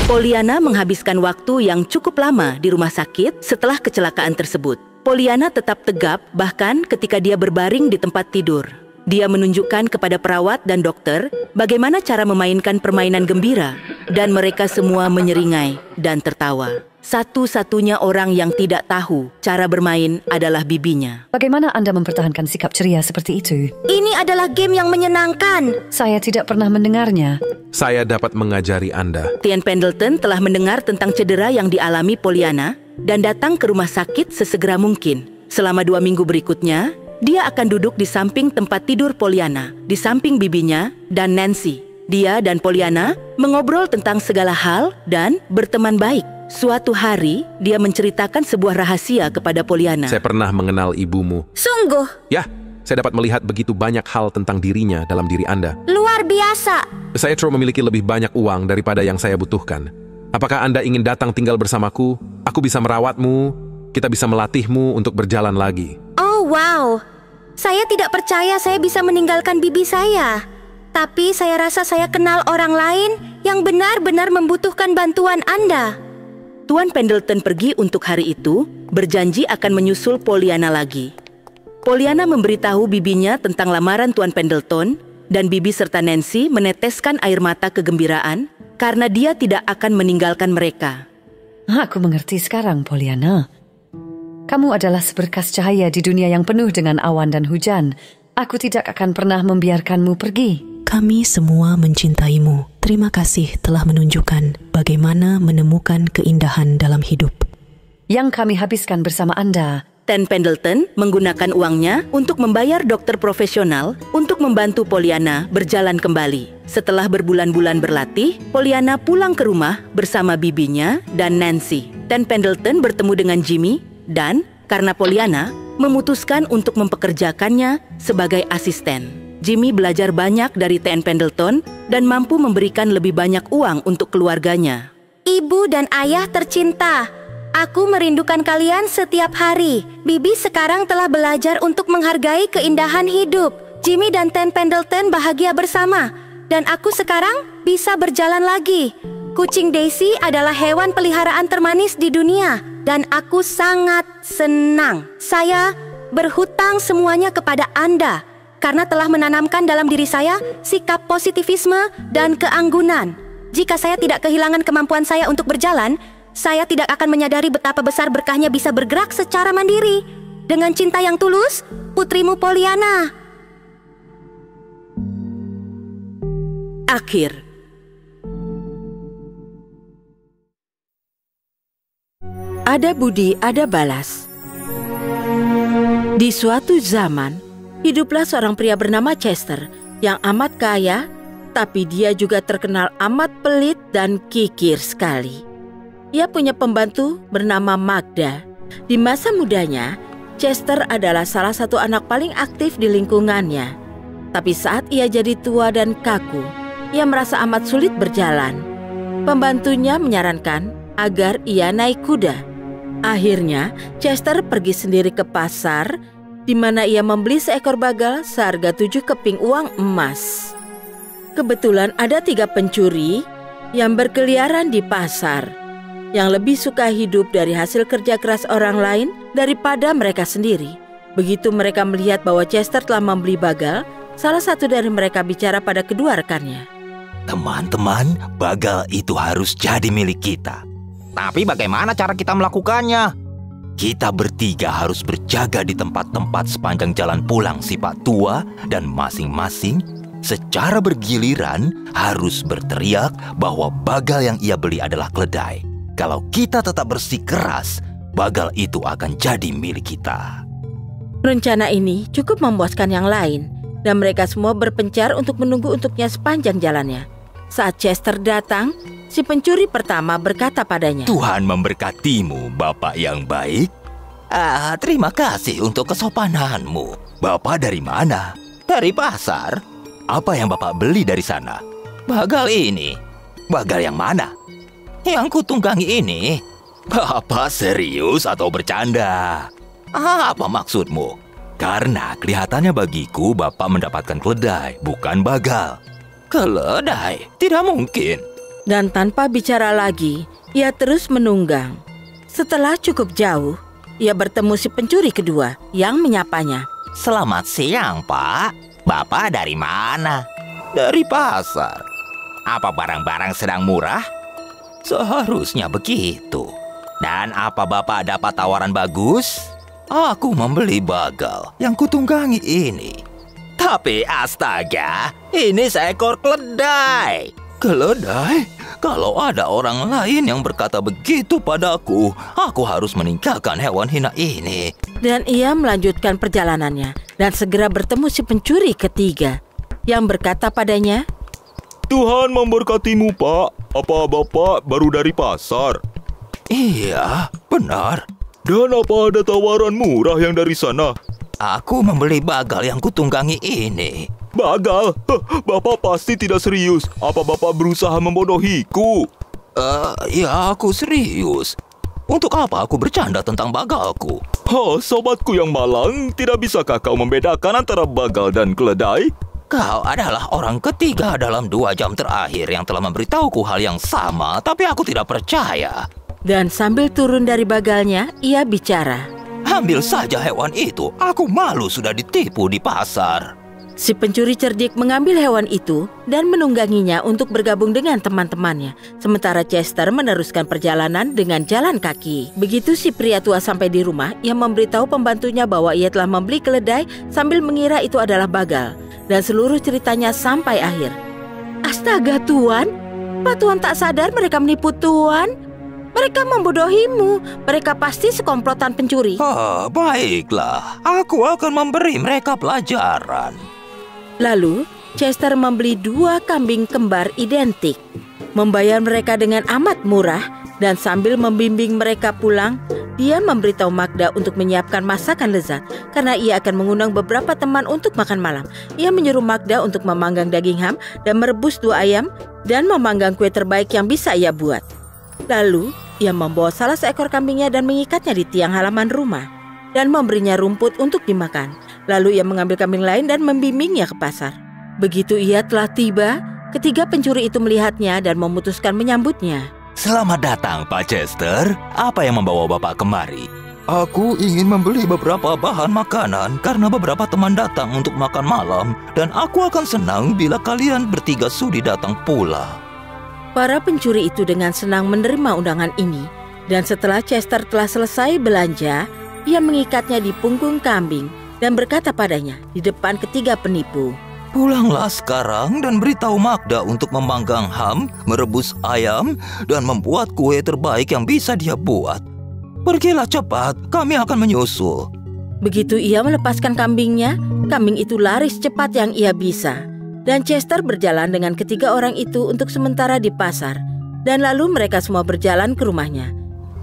Pollyanna menghabiskan waktu yang cukup lama di rumah sakit setelah kecelakaan tersebut. Pollyanna tetap tegap bahkan ketika dia berbaring di tempat tidur. Dia menunjukkan kepada perawat dan dokter bagaimana cara memainkan permainan gembira, dan mereka semua menyeringai dan tertawa. Satu-satunya orang yang tidak tahu cara bermain adalah bibinya. Bagaimana Anda mempertahankan sikap ceria seperti itu? Ini adalah game yang menyenangkan. Saya tidak pernah mendengarnya. Saya dapat mengajari Anda. Tien Pendleton telah mendengar tentang cedera yang dialami Pollyanna dan datang ke rumah sakit sesegera mungkin. Selama 2 minggu berikutnya, dia akan duduk di samping tempat tidur Pollyanna, di samping bibinya dan Nancy. Dia dan Pollyanna mengobrol tentang segala hal dan berteman baik. Suatu hari, dia menceritakan sebuah rahasia kepada Pollyanna. Saya pernah mengenal ibumu. Sungguh? Ya, saya dapat melihat begitu banyak hal tentang dirinya dalam diri Anda. Luar biasa. Saya memiliki lebih banyak uang daripada yang saya butuhkan. Apakah Anda ingin datang tinggal bersamaku? Aku bisa merawatmu, kita bisa melatihmu untuk berjalan lagi. Oh, wow. Saya tidak percaya saya bisa meninggalkan bibi saya. Tapi saya rasa saya kenal orang lain yang benar-benar membutuhkan bantuan Anda. Tuan Pendleton pergi untuk hari itu, berjanji akan menyusul Pollyanna lagi. Pollyanna memberitahu bibinya tentang lamaran Tuan Pendleton, dan bibi serta Nancy meneteskan air mata kegembiraan karena dia tidak akan meninggalkan mereka. Aku mengerti sekarang, Pollyanna. Kamu adalah seberkas cahaya di dunia yang penuh dengan awan dan hujan. Aku tidak akan pernah membiarkanmu pergi. Kami semua mencintaimu. Terima kasih telah menunjukkan bagaimana menemukan keindahan dalam hidup. Yang kami habiskan bersama Anda. Tien Pendleton menggunakan uangnya untuk membayar dokter profesional untuk membantu Pollyanna berjalan kembali. Setelah berbulan-bulan berlatih, Pollyanna pulang ke rumah bersama bibinya dan Nancy. Tien Pendleton bertemu dengan Jimmy dan, karena Pollyanna, memutuskan untuk mempekerjakannya sebagai asisten. Jimmy belajar banyak dari Tien Pendleton dan mampu memberikan lebih banyak uang untuk keluarganya. Ibu dan ayah tercinta, aku merindukan kalian setiap hari. Bibi sekarang telah belajar untuk menghargai keindahan hidup. Jimmy dan Tien Pendleton bahagia bersama, dan aku sekarang bisa berjalan lagi. Kucing Daisy adalah hewan peliharaan termanis di dunia, dan aku sangat senang. Saya berhutang semuanya kepada Anda, karena telah menanamkan dalam diri saya sikap positivisme dan keanggunan. Jika saya tidak kehilangan kemampuan saya untuk berjalan, saya tidak akan menyadari betapa besar berkahnya bisa bergerak secara mandiri. Dengan cinta yang tulus, putrimu Pollyanna. Akhir. Ada budi, ada balas. Di suatu zaman, hiduplah seorang pria bernama Chester yang amat kaya, tapi dia juga terkenal amat pelit dan kikir sekali. Ia punya pembantu bernama Magda. Di masa mudanya, Chester adalah salah satu anak paling aktif di lingkungannya. Tapi saat ia jadi tua dan kaku, ia merasa amat sulit berjalan. Pembantunya menyarankan agar ia naik kuda. Akhirnya, Chester pergi sendiri ke pasar, di mana ia membeli seekor bagal seharga 7 keping uang emas. Kebetulan ada 3 pencuri yang berkeliaran di pasar, yang lebih suka hidup dari hasil kerja keras orang lain daripada mereka sendiri. Begitu mereka melihat bahwa Chester telah membeli bagal, salah satu dari mereka bicara pada kedua rekannya. Teman-teman, bagal itu harus jadi milik kita. Tapi bagaimana cara kita melakukannya? Kita bertiga harus berjaga di tempat-tempat sepanjang jalan pulang si Pak Tua, dan masing-masing secara bergiliran harus berteriak bahwa bagal yang ia beli adalah keledai. Kalau kita tetap bersikeras, bagal itu akan jadi milik kita. Rencana ini cukup memuaskan yang lain, dan mereka semua berpencar untuk menunggu untuknya sepanjang jalannya. Saat Chester datang, si pencuri pertama berkata padanya, Tuhan memberkatimu, Bapak yang baik. Terima kasih untuk kesopananmu. Bapak dari mana? Dari pasar. Apa yang Bapak beli dari sana? Bagal ini. Bagal yang mana? Yang kutunggangi ini. Bapak serius atau bercanda? Apa maksudmu? Karena kelihatannya bagiku Bapak mendapatkan keledai, bukan bagal. Keledai? Tidak mungkin. Dan tanpa bicara lagi, ia terus menunggang. Setelah cukup jauh, ia bertemu si pencuri kedua yang menyapanya. Selamat siang, Pak. Bapak dari mana? Dari pasar. Apa barang-barang sedang murah? Seharusnya begitu. Dan apa Bapak dapat tawaran bagus? Aku membeli bagal yang kutunggangi ini. Tapi astaga, ini seekor keledai. Keledai? Kalau ada orang lain yang berkata begitu padaku, aku harus meninggalkan hewan hina ini. Dan ia melanjutkan perjalanannya dan segera bertemu si pencuri ketiga yang berkata padanya, Tuhan memberkatimu, Pak. Apa Bapak baru dari pasar? Iya, benar. Dan apa ada tawaran murah yang dari sana? Aku membeli bagal yang kutunggangi ini. Bagal? Bapak pasti tidak serius. Apa Bapak berusaha membodohiku? Ya, aku serius. Untuk apa aku bercanda tentang bagalku? Sobatku yang malang, tidak bisakah kau membedakan antara bagal dan keledai? Kau adalah orang ketiga dalam 2 jam terakhir yang telah memberitahuku hal yang sama, tapi aku tidak percaya. Dan sambil turun dari bagalnya, ia bicara. Ambil saja hewan itu, aku malu sudah ditipu di pasar. Si pencuri cerdik mengambil hewan itu dan menungganginya untuk bergabung dengan teman-temannya. Sementara Chester meneruskan perjalanan dengan jalan kaki. Begitu si pria tua sampai di rumah, ia memberitahu pembantunya bahwa ia telah membeli keledai sambil mengira itu adalah bagal. Dan seluruh ceritanya sampai akhir. Astaga Tuan, apa Tuan tak sadar mereka menipu Tuan? Mereka membodohimu. Mereka pasti sekomplotan pencuri. Baiklah. Aku akan memberi mereka pelajaran. Lalu, Chester membeli 2 kambing kembar identik, membayar mereka dengan amat murah, dan sambil membimbing mereka pulang, dia memberitahu Magda untuk menyiapkan masakan lezat, karena ia akan mengundang beberapa teman untuk makan malam. Ia menyuruh Magda untuk memanggang daging ham dan merebus 2 ayam, dan memanggang kue terbaik yang bisa ia buat. Lalu, ia membawa salah seekor kambingnya dan mengikatnya di tiang halaman rumah dan memberinya rumput untuk dimakan. Lalu ia mengambil kambing lain dan membimbingnya ke pasar. Begitu ia telah tiba, ketiga pencuri itu melihatnya dan memutuskan menyambutnya. Selamat datang, Pak Chester. Apa yang membawa Bapak kemari? Aku ingin membeli beberapa bahan makanan karena beberapa teman datang untuk makan malam, dan aku akan senang bila kalian bertiga sudi datang pula. Para pencuri itu dengan senang menerima undangan ini, dan setelah Chester telah selesai belanja, ia mengikatnya di punggung kambing dan berkata padanya di depan ketiga penipu, Pulanglah sekarang dan beritahu Magda untuk memanggang ham, merebus ayam, dan membuat kue terbaik yang bisa dia buat. Pergilah cepat, kami akan menyusul. Begitu ia melepaskan kambingnya, kambing itu lari secepat yang ia bisa. Dan Chester berjalan dengan ketiga orang itu untuk sementara di pasar. Dan lalu mereka semua berjalan ke rumahnya.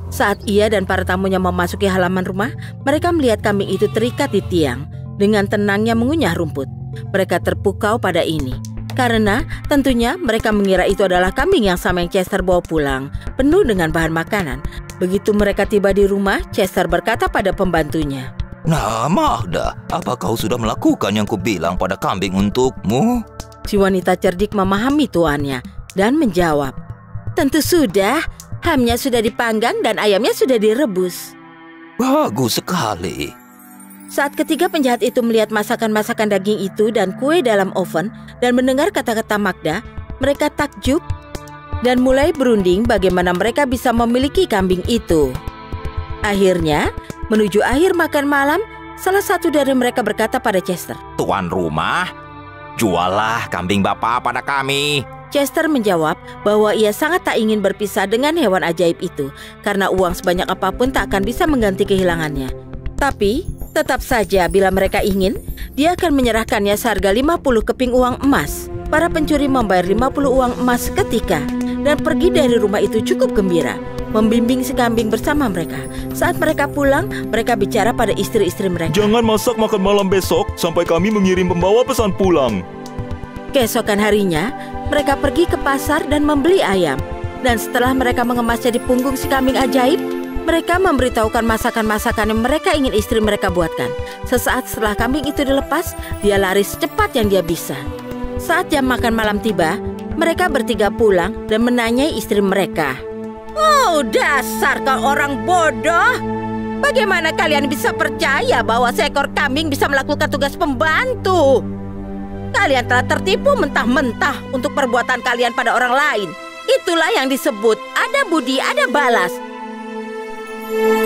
Saat ia dan para tamunya memasuki halaman rumah, mereka melihat kambing itu terikat di tiang, dengan tenangnya mengunyah rumput. Mereka terpukau pada ini, karena tentunya mereka mengira itu adalah kambing yang sama yang Chester bawa pulang, penuh dengan bahan makanan. Begitu mereka tiba di rumah, Chester berkata pada pembantunya, Nah, Magda, apa kau sudah melakukan yang kubilang pada kambing untukmu? Si wanita cerdik memahami tuannya dan menjawab, Tentu sudah, hamnya sudah dipanggang dan ayamnya sudah direbus. Bagus sekali. Saat ketiga penjahat itu melihat masakan-masakan daging itu dan kue dalam oven dan mendengar kata-kata Magda, mereka takjub dan mulai berunding bagaimana mereka bisa memiliki kambing itu. Akhirnya, menuju akhir makan malam, salah satu dari mereka berkata pada Chester, Tuan rumah, juallah kambing Bapak pada kami. Chester menjawab bahwa ia sangat tak ingin berpisah dengan hewan ajaib itu, karena uang sebanyak apapun tak akan bisa mengganti kehilangannya. Tapi, tetap saja bila mereka ingin, dia akan menyerahkannya seharga 50 keping uang emas. Para pencuri membayar 50 uang emas seketika, dan pergi dari rumah itu cukup gembira, membimbing si kambing bersama mereka. Saat mereka pulang, mereka bicara pada istri-istri mereka. Jangan masak makan malam besok sampai kami mengirim pembawa pesan pulang. Keesokan harinya, mereka pergi ke pasar dan membeli ayam. Dan setelah mereka mengemasnya di punggung si kambing ajaib, mereka memberitahukan masakan-masakan yang mereka ingin istri mereka buatkan. Sesaat setelah kambing itu dilepas, dia lari secepat yang dia bisa. Saat jam makan malam tiba, mereka bertiga pulang dan menanyai istri mereka. Oh, dasar kau orang bodoh! Bagaimana kalian bisa percaya bahwa seekor kambing bisa melakukan tugas pembantu? Kalian telah tertipu mentah-mentah untuk perbuatan kalian pada orang lain. Itulah yang disebut ada budi, ada balas.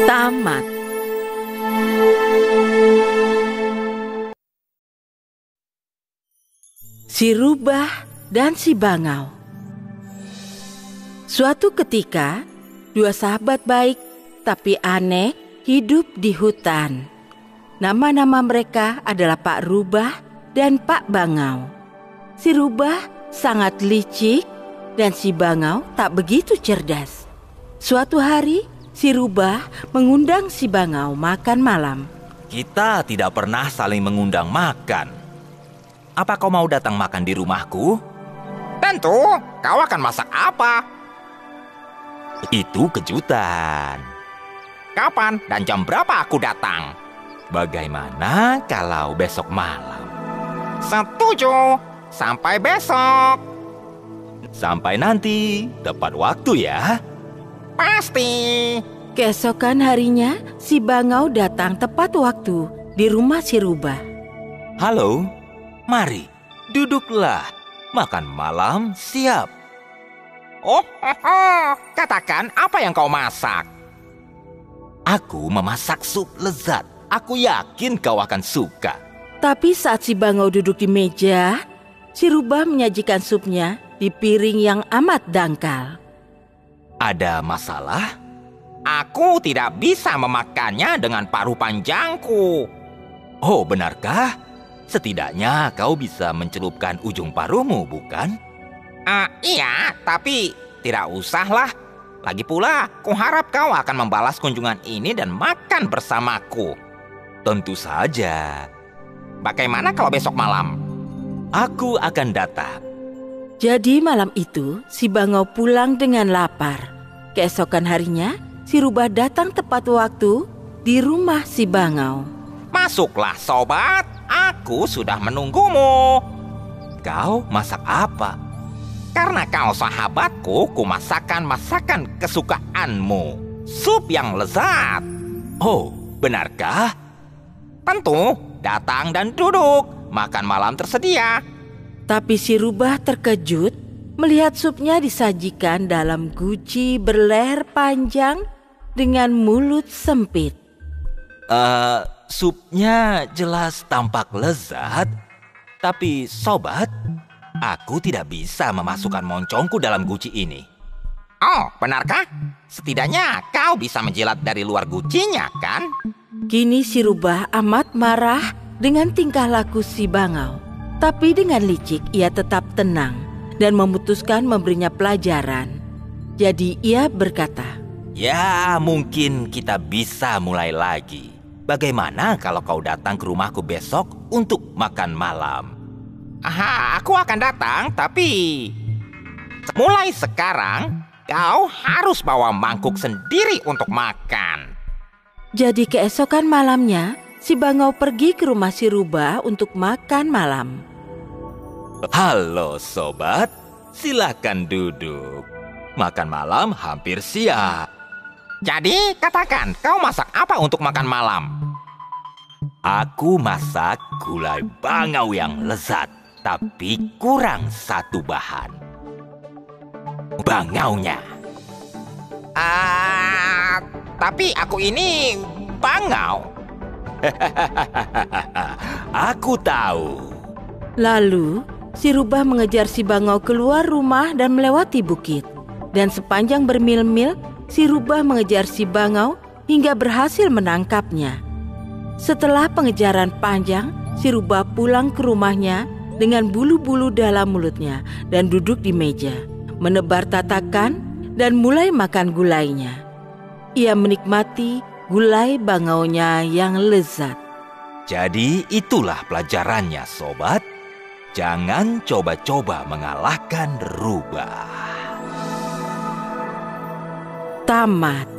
Tamat. Si Rubah dan si Bangau. Suatu ketika, dua sahabat baik tapi aneh hidup di hutan. Nama-nama mereka adalah Pak Rubah dan Pak Bangau. Si Rubah sangat licik dan si Bangau tak begitu cerdas. Suatu hari, si Rubah mengundang si Bangau makan malam. Kita tidak pernah saling mengundang makan. Apa kau mau datang makan di rumahku? Tentu, kau akan masak apa? Itu kejutan. Kapan dan jam berapa aku datang? Bagaimana kalau besok malam? Setuju, sampai besok. Sampai nanti, tepat waktu ya. Pasti. Keesokan harinya, si Bangau datang tepat waktu di rumah si Rubah. Halo, mari, duduklah. Makan malam siap. Oh, katakan apa yang kau masak? Aku memasak sup lezat. Aku yakin kau akan suka. Tapi saat si Bangau duduk di meja, si Rubah menyajikan supnya di piring yang amat dangkal. Ada masalah? Aku tidak bisa memakannya dengan paruh panjangku. Oh, benarkah? Setidaknya kau bisa mencelupkan ujung paruhmu, bukan? Iya, tapi tidak usahlah. Lagi pula, kuharap kau akan membalas kunjungan ini dan makan bersamaku. Tentu saja. Bagaimana kalau besok malam? Aku akan datang. Jadi malam itu, si Bangau pulang dengan lapar. Keesokan harinya, si Rubah datang tepat waktu di rumah si Bangau. Masuklah sobat, aku sudah menunggumu. Kau masak apa? Karena kau sahabatku, kumasakkan masakan kesukaanmu. Sup yang lezat. Oh, benarkah? Tentu, datang dan duduk. Makan malam tersedia. Tapi si Rubah terkejut melihat supnya disajikan dalam guci berleher panjang dengan mulut sempit. Supnya jelas tampak lezat. Tapi sobat, aku tidak bisa memasukkan moncongku dalam guci ini. Oh, benarkah? Setidaknya kau bisa menjilat dari luar gucinya, kan? Kini si Rubah amat marah dengan tingkah laku si Bangau. Tapi dengan licik ia tetap tenang dan memutuskan memberinya pelajaran. Jadi ia berkata, "Ya, mungkin kita bisa mulai lagi. Bagaimana kalau kau datang ke rumahku besok untuk makan malam?" Aku akan datang, tapi mulai sekarang kau harus bawa mangkuk sendiri untuk makan. Jadi keesokan malamnya, si Bangau pergi ke rumah si Rubah untuk makan malam. Halo sobat, silakan duduk. Makan malam hampir siap. Jadi katakan, kau masak apa untuk makan malam? Aku masak gulai bangau yang lezat, tapi kurang satu bahan. Bangaunya. Tapi aku ini bangau. Aku tahu. Lalu, si Rubah mengejar si Bangau keluar rumah dan melewati bukit. Dan sepanjang bermil-mil, si Rubah mengejar si Bangau hingga berhasil menangkapnya. Setelah pengejaran panjang, si Rubah pulang ke rumahnya dengan bulu-bulu dalam mulutnya dan duduk di meja, menebar tatakan dan mulai makan gulainya. Ia menikmati gulai bangaunya yang lezat. Jadi itulah pelajarannya sobat. Jangan coba-coba mengalahkan Rubah. Tamat.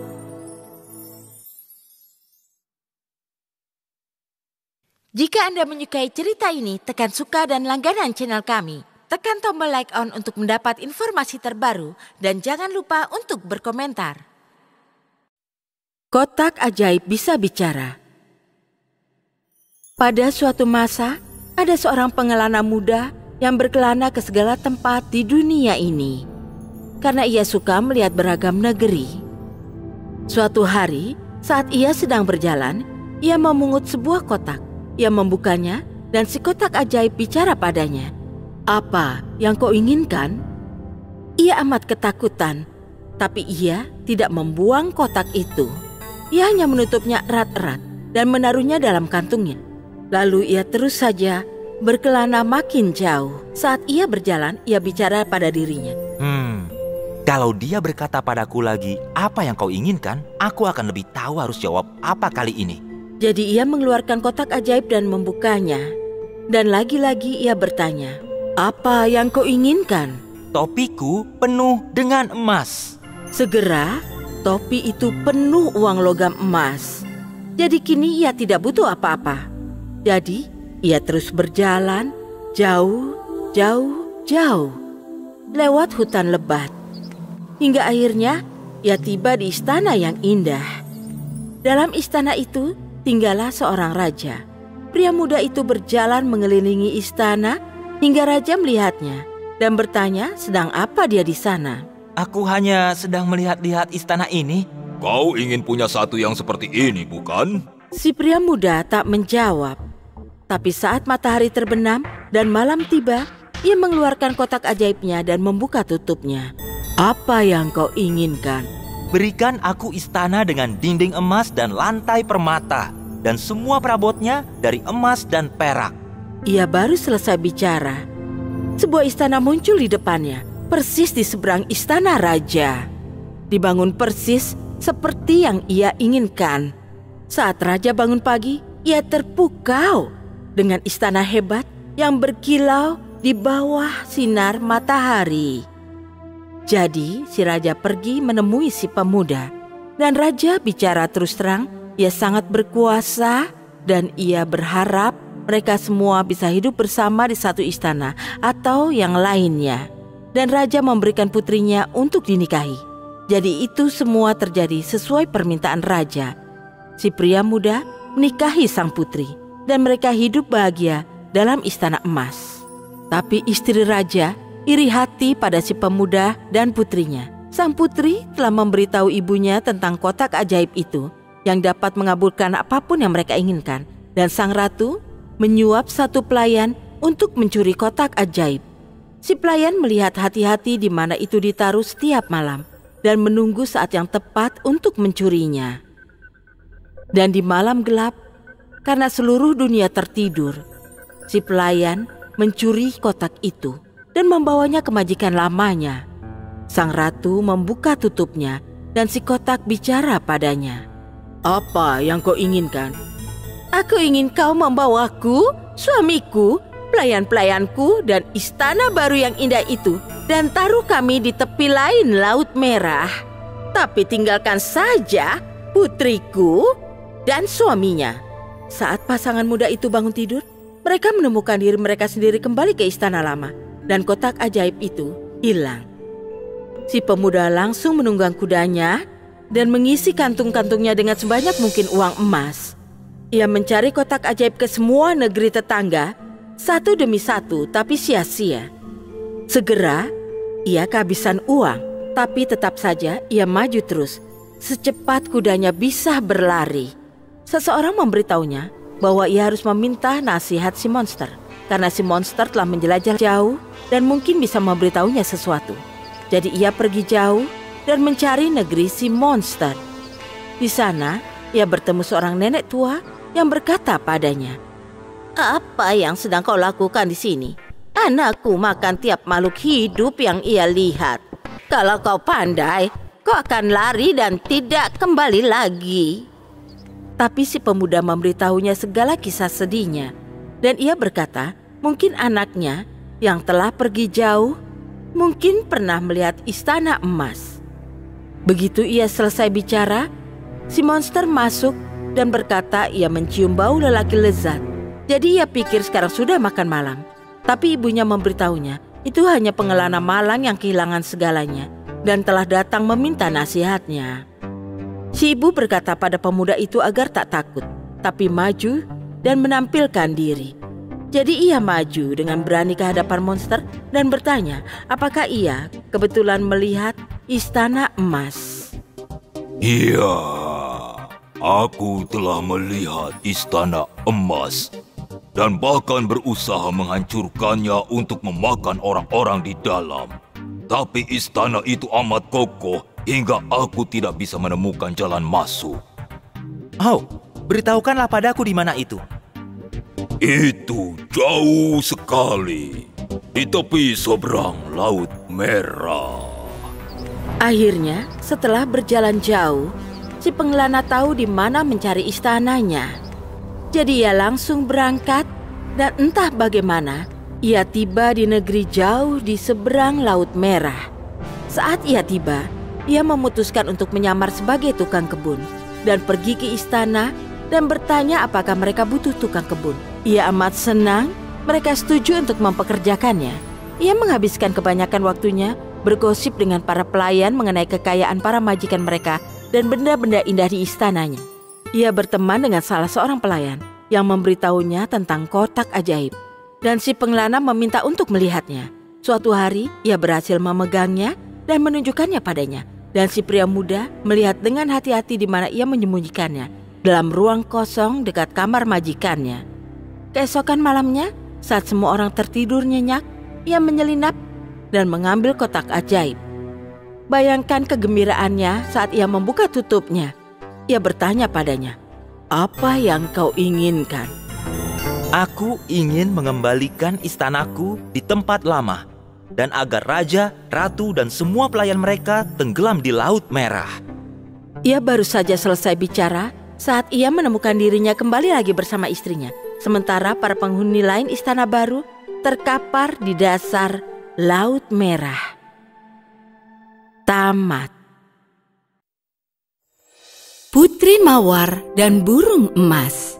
Jika Anda menyukai cerita ini, tekan suka dan langganan channel kami. Tekan tombol like on untuk mendapat informasi terbaru dan jangan lupa untuk berkomentar. Kotak ajaib bisa bicara. Pada suatu masa, ada seorang pengelana muda yang berkelana ke segala tempat di dunia ini. Karena ia suka melihat beragam negeri. Suatu hari, saat ia sedang berjalan, ia memungut sebuah kotak. Ia membukanya dan si kotak ajaib bicara padanya. "Apa yang kau inginkan?" Ia amat ketakutan, tapi ia tidak membuang kotak itu. Ia hanya menutupnya erat-erat dan menaruhnya dalam kantungnya. Lalu ia terus saja berkelana makin jauh. Saat ia berjalan, ia bicara pada dirinya. Kalau dia berkata padaku lagi, apa yang kau inginkan, aku akan lebih tahu harus jawab apa kali ini. Jadi ia mengeluarkan kotak ajaib dan membukanya. Dan lagi-lagi ia bertanya, "Apa yang kau inginkan?" "Topiku penuh dengan emas." Segera, topi itu penuh uang logam emas. Jadi kini ia tidak butuh apa-apa. Jadi ia terus berjalan jauh lewat hutan lebat. Hingga akhirnya ia tiba di istana yang indah. Dalam istana itu tinggallah seorang raja. Pria muda itu berjalan mengelilingi istana hingga raja melihatnya dan bertanya sedang apa dia di sana. "Aku hanya sedang melihat-lihat istana ini." "Kau ingin punya satu yang seperti ini, bukan?" Si pria muda tak menjawab. Tapi saat matahari terbenam dan malam tiba, ia mengeluarkan kotak ajaibnya dan membuka tutupnya. "Apa yang kau inginkan?" "Berikan aku istana dengan dinding emas dan lantai permata, dan semua perabotnya dari emas dan perak." Ia baru selesai bicara, sebuah istana muncul di depannya, persis di seberang istana raja. Dibangun persis seperti yang ia inginkan. Saat raja bangun pagi, ia terpukau dengan istana hebat yang berkilau di bawah sinar matahari. Jadi si raja pergi menemui si pemuda, dan raja bicara terus terang, ia sangat berkuasa dan ia berharap mereka semua bisa hidup bersama di satu istana atau yang lainnya. Dan raja memberikan putrinya untuk dinikahi. Jadi itu semua terjadi sesuai permintaan raja. Si pria muda menikahi sang putri dan mereka hidup bahagia dalam istana emas. Tapi istri raja iri hati pada si pemuda dan putrinya. Sang putri telah memberitahu ibunya tentang kotak ajaib itu yang dapat mengabulkan apapun yang mereka inginkan. Dan sang ratu menyuap satu pelayan untuk mencuri kotak ajaib. Si pelayan melihat hati-hati di mana itu ditaruh setiap malam dan menunggu saat yang tepat untuk mencurinya. Dan di malam gelap, karena seluruh dunia tertidur, si pelayan mencuri kotak itu dan membawanya ke majikan lamanya. Sang ratu membuka tutupnya dan si kotak bicara padanya. "Apa yang kau inginkan?" "Aku ingin kau membawaku, suamiku, pelayan-pelayanku dan istana baru yang indah itu dan taruh kami di tepi lain Laut Merah. Tapi tinggalkan saja putriku dan suaminya." Saat pasangan muda itu bangun tidur, mereka menemukan diri mereka sendiri kembali ke istana lama dan kotak ajaib itu hilang. Si pemuda langsung menunggang kudanya dan mengisi kantung-kantungnya dengan sebanyak mungkin uang emas. Ia mencari kotak ajaib ke semua negeri tetangga, satu demi satu, tapi sia-sia. Segera, ia kehabisan uang, tapi tetap saja ia maju terus, secepat kudanya bisa berlari. Seseorang memberitahunya bahwa ia harus meminta nasihat si monster, karena si monster telah menjelajah jauh dan mungkin bisa memberitahunya sesuatu. Jadi ia pergi jauh dan mencari negeri si monster. Di sana, ia bertemu seorang nenek tua yang berkata padanya, "Apa yang sedang kau lakukan di sini? Anakku makan tiap makhluk hidup yang ia lihat. Kalau kau pandai, kau akan lari dan tidak kembali lagi." Tapi si pemuda memberitahunya segala kisah sedihnya. Dan ia berkata, mungkin anaknya yang telah pergi jauh, mungkin pernah melihat istana emas. Begitu ia selesai bicara, si monster masuk dan berkata ia mencium bau lelaki lezat. Jadi ia pikir sekarang sudah makan malam. Tapi ibunya memberitahunya, itu hanya pengelana malang yang kehilangan segalanya dan telah datang meminta nasihatnya. Si ibu berkata pada pemuda itu agar tak takut, tapi maju dan menampilkan diri. Jadi ia maju dengan berani ke hadapan monster dan bertanya apakah ia kebetulan melihat istana emas. Iya, aku telah melihat istana emas dan bahkan berusaha menghancurkannya untuk memakan orang-orang di dalam. Tapi istana itu amat kokoh hingga aku tidak bisa menemukan jalan masuk. Oh, beritahukanlah padaku di mana itu. Itu jauh sekali, di tepi seberang Laut Merah. Akhirnya, setelah berjalan jauh, si pengelana tahu di mana mencari istananya. Jadi ia langsung berangkat dan entah bagaimana, ia tiba di negeri jauh di seberang Laut Merah. Saat ia tiba, ia memutuskan untuk menyamar sebagai tukang kebun dan pergi ke istana dan bertanya apakah mereka butuh tukang kebun. Ia amat senang mereka setuju untuk mempekerjakannya. Ia menghabiskan kebanyakan waktunya bergosip dengan para pelayan mengenai kekayaan para majikan mereka dan benda-benda indah di istananya. Ia berteman dengan salah seorang pelayan yang memberitahunya tentang kotak ajaib. Dan si pengelana meminta untuk melihatnya. Suatu hari, ia berhasil memegangnya dan menunjukkannya padanya. Dan si pria muda melihat dengan hati-hati di mana ia menyembunyikannya, dalam ruang kosong dekat kamar majikannya. Keesokan malamnya, saat semua orang tertidur nyenyak, ia menyelinap dan mengambil kotak ajaib. Bayangkan kegembiraannya saat ia membuka tutupnya. Ia bertanya padanya, "Apa yang kau inginkan?" Aku ingin mengembalikan istanaku di tempat lama dan agar raja, ratu, dan semua pelayan mereka tenggelam di Laut Merah. Ia baru saja selesai bicara saat ia menemukan dirinya kembali lagi bersama istrinya. Sementara para penghuni lain istana baru terkapar di dasar Laut Merah. Tamat. Putri Mawar dan Burung Emas.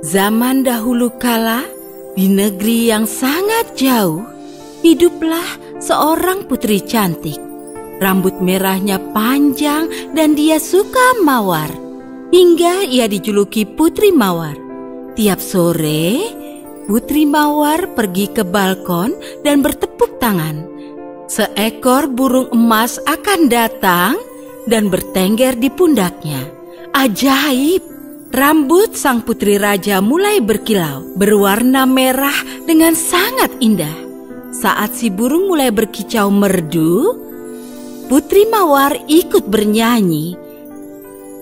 Zaman dahulu kala, di negeri yang sangat jauh, hiduplah seorang putri cantik. Rambut merahnya panjang dan dia suka mawar. Hingga ia dijuluki Putri Mawar. Tiap sore, Putri Mawar pergi ke balkon dan bertepuk tangan. Seekor burung emas akan datang dan bertengger di pundaknya. Ajaib! Rambut sang putri raja mulai berkilau, berwarna merah dengan sangat indah. Saat si burung mulai berkicau merdu, Putri Mawar ikut bernyanyi.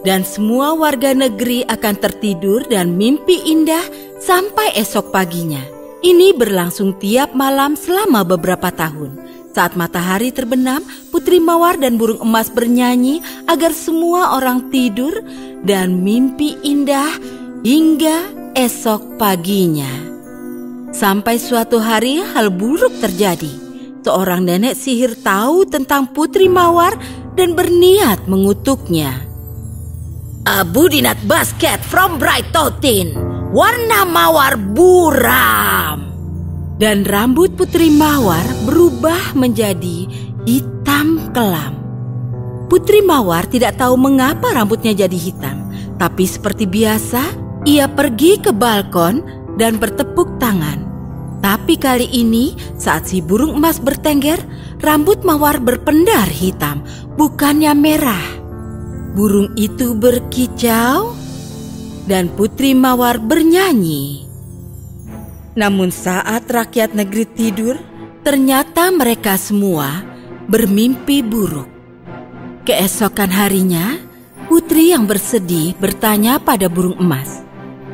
Dan semua warga negeri akan tertidur dan mimpi indah sampai esok paginya. Ini berlangsung tiap malam selama beberapa tahun. Saat matahari terbenam, Putri Mawar dan Burung Emas bernyanyi agar semua orang tidur dan mimpi indah hingga esok paginya. Sampai suatu hari hal buruk terjadi. Seorang nenek sihir tahu tentang Putri Mawar dan berniat mengutuknya. A Budinat basket from Bright Totin, warna mawar buram. Dan rambut Putri Mawar berubah menjadi hitam kelam. Putri Mawar tidak tahu mengapa rambutnya jadi hitam. Tapi seperti biasa, ia pergi ke balkon dan bertepuk tangan. Tapi kali ini, saat si burung emas bertengger, rambut Mawar berpendar hitam, bukannya merah. Burung itu berkicau dan Putri Mawar bernyanyi. Namun saat rakyat negeri tidur, ternyata mereka semua bermimpi buruk. Keesokan harinya, Putri yang bersedih bertanya pada burung emas.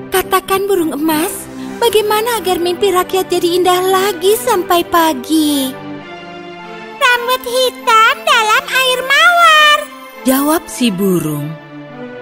"Katakan burung emas, bagaimana agar mimpi rakyat jadi indah lagi sampai pagi?" "Rambut hitam dalam air mawar," jawab si burung.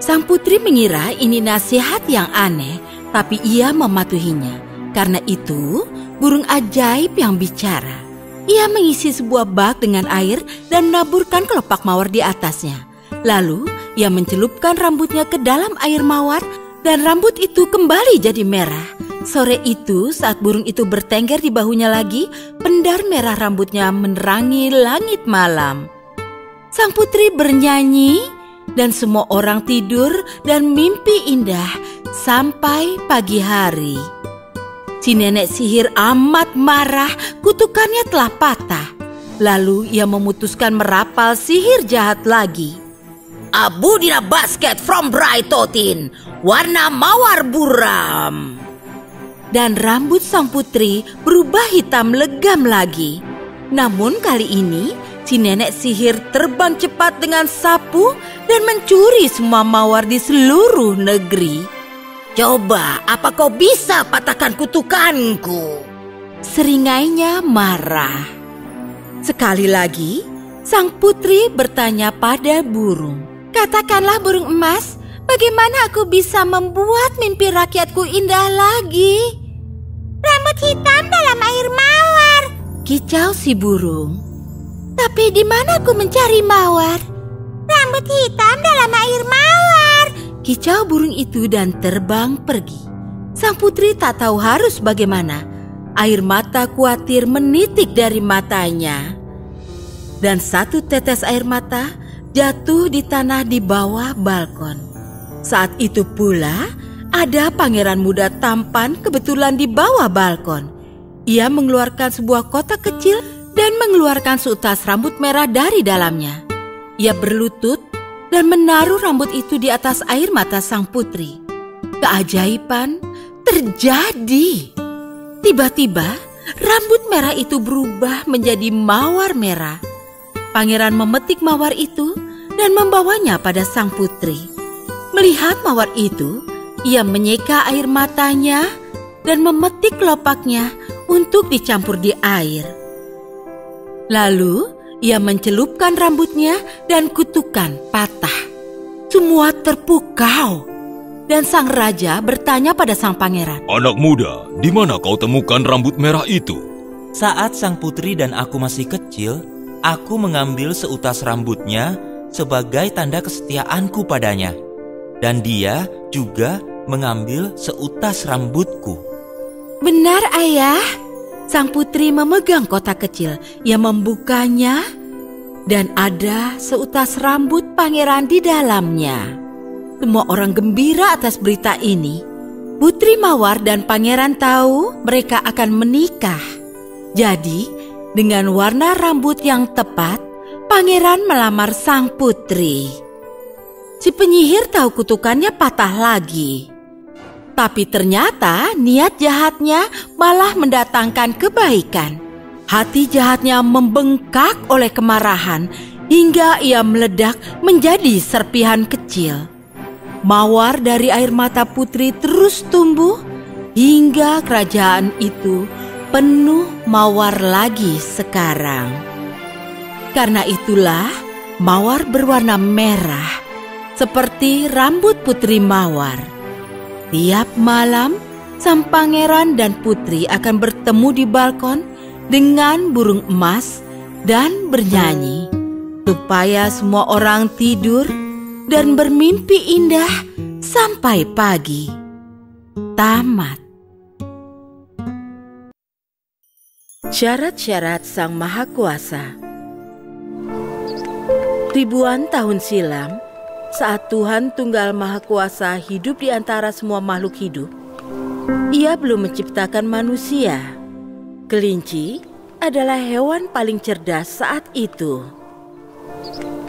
Sang putri mengira ini nasihat yang aneh, tapi ia mematuhinya. Karena itu, burung ajaib yang bicara. Ia mengisi sebuah bak dengan air dan menaburkan kelopak mawar di atasnya. Lalu, ia mencelupkan rambutnya ke dalam air mawar dan rambut itu kembali jadi merah. Sore itu, saat burung itu bertengger di bahunya lagi, pendar merah rambutnya menerangi langit malam. Sang putri bernyanyi dan semua orang tidur dan mimpi indah sampai pagi hari. Si nenek sihir amat marah, kutukannya telah patah. Lalu ia memutuskan merapal sihir jahat lagi. Abudina basket from Brightotin, warna mawar buram. Dan rambut sang putri berubah hitam legam lagi. Namun kali ini, si nenek sihir terbang cepat dengan sapu dan mencuri semua mawar di seluruh negeri. Coba, apa kau bisa patahkan kutukanku? Seringainya marah. Sekali lagi, sang putri bertanya pada burung. Katakanlah burung emas, bagaimana aku bisa membuat mimpi rakyatku indah lagi? Rambut hitam dalam air mawar, kicau si burung. Tapi di mana aku mencari mawar? Rambut hitam dalam air mawar, kicau burung itu dan terbang pergi. Sang putri tak tahu harus bagaimana. Air mata khawatir menitik dari matanya. Dan satu tetes air mata jatuh di tanah di bawah balkon. Saat itu pula ada pangeran muda tampan kebetulan di bawah balkon. Ia mengeluarkan sebuah kotak kecil dan mengeluarkan seutas rambut merah dari dalamnya. Ia berlutut dan menaruh rambut itu di atas air mata sang putri. Keajaiban terjadi. Tiba-tiba rambut merah itu berubah menjadi mawar merah. Pangeran memetik mawar itu dan membawanya pada sang putri. Melihat mawar itu, ia menyeka air matanya dan memetik kelopaknya untuk dicampur di air. Lalu, ia mencelupkan rambutnya dan kutukan patah. Semua terpukau. Dan sang raja bertanya pada sang pangeran. Anak muda, di mana kau temukan rambut merah itu? Saat sang putri dan aku masih kecil, aku mengambil seutas rambutnya sebagai tanda kesetiaanku padanya. Dan dia juga mengambil seutas rambutku. Benar, ayah. Sang putri memegang kotak kecil. Ia membukanya dan ada seutas rambut pangeran di dalamnya. Semua orang gembira atas berita ini. Putri Mawar dan pangeran tahu mereka akan menikah. Jadi, dengan warna rambut yang tepat, pangeran melamar sang putri. Si penyihir tahu kutukannya patah lagi. Tapi ternyata niat jahatnya malah mendatangkan kebaikan. Hati jahatnya membengkak oleh kemarahan hingga ia meledak menjadi serpihan kecil. Mawar dari air mata putri terus tumbuh hingga kerajaan itu penuh mawar lagi sekarang. Karena itulah mawar berwarna merah seperti rambut putri mawar. Tiap malam sang pangeran dan putri akan bertemu di balkon dengan burung emas dan bernyanyi supaya semua orang tidur dan bermimpi indah sampai pagi. Tamat. Syarat-syarat Sang Maha Kuasa. Ribuan tahun silam, saat Tuhan Tunggal Maha Kuasa hidup di antara semua makhluk hidup, Ia belum menciptakan manusia. Kelinci adalah hewan paling cerdas saat itu.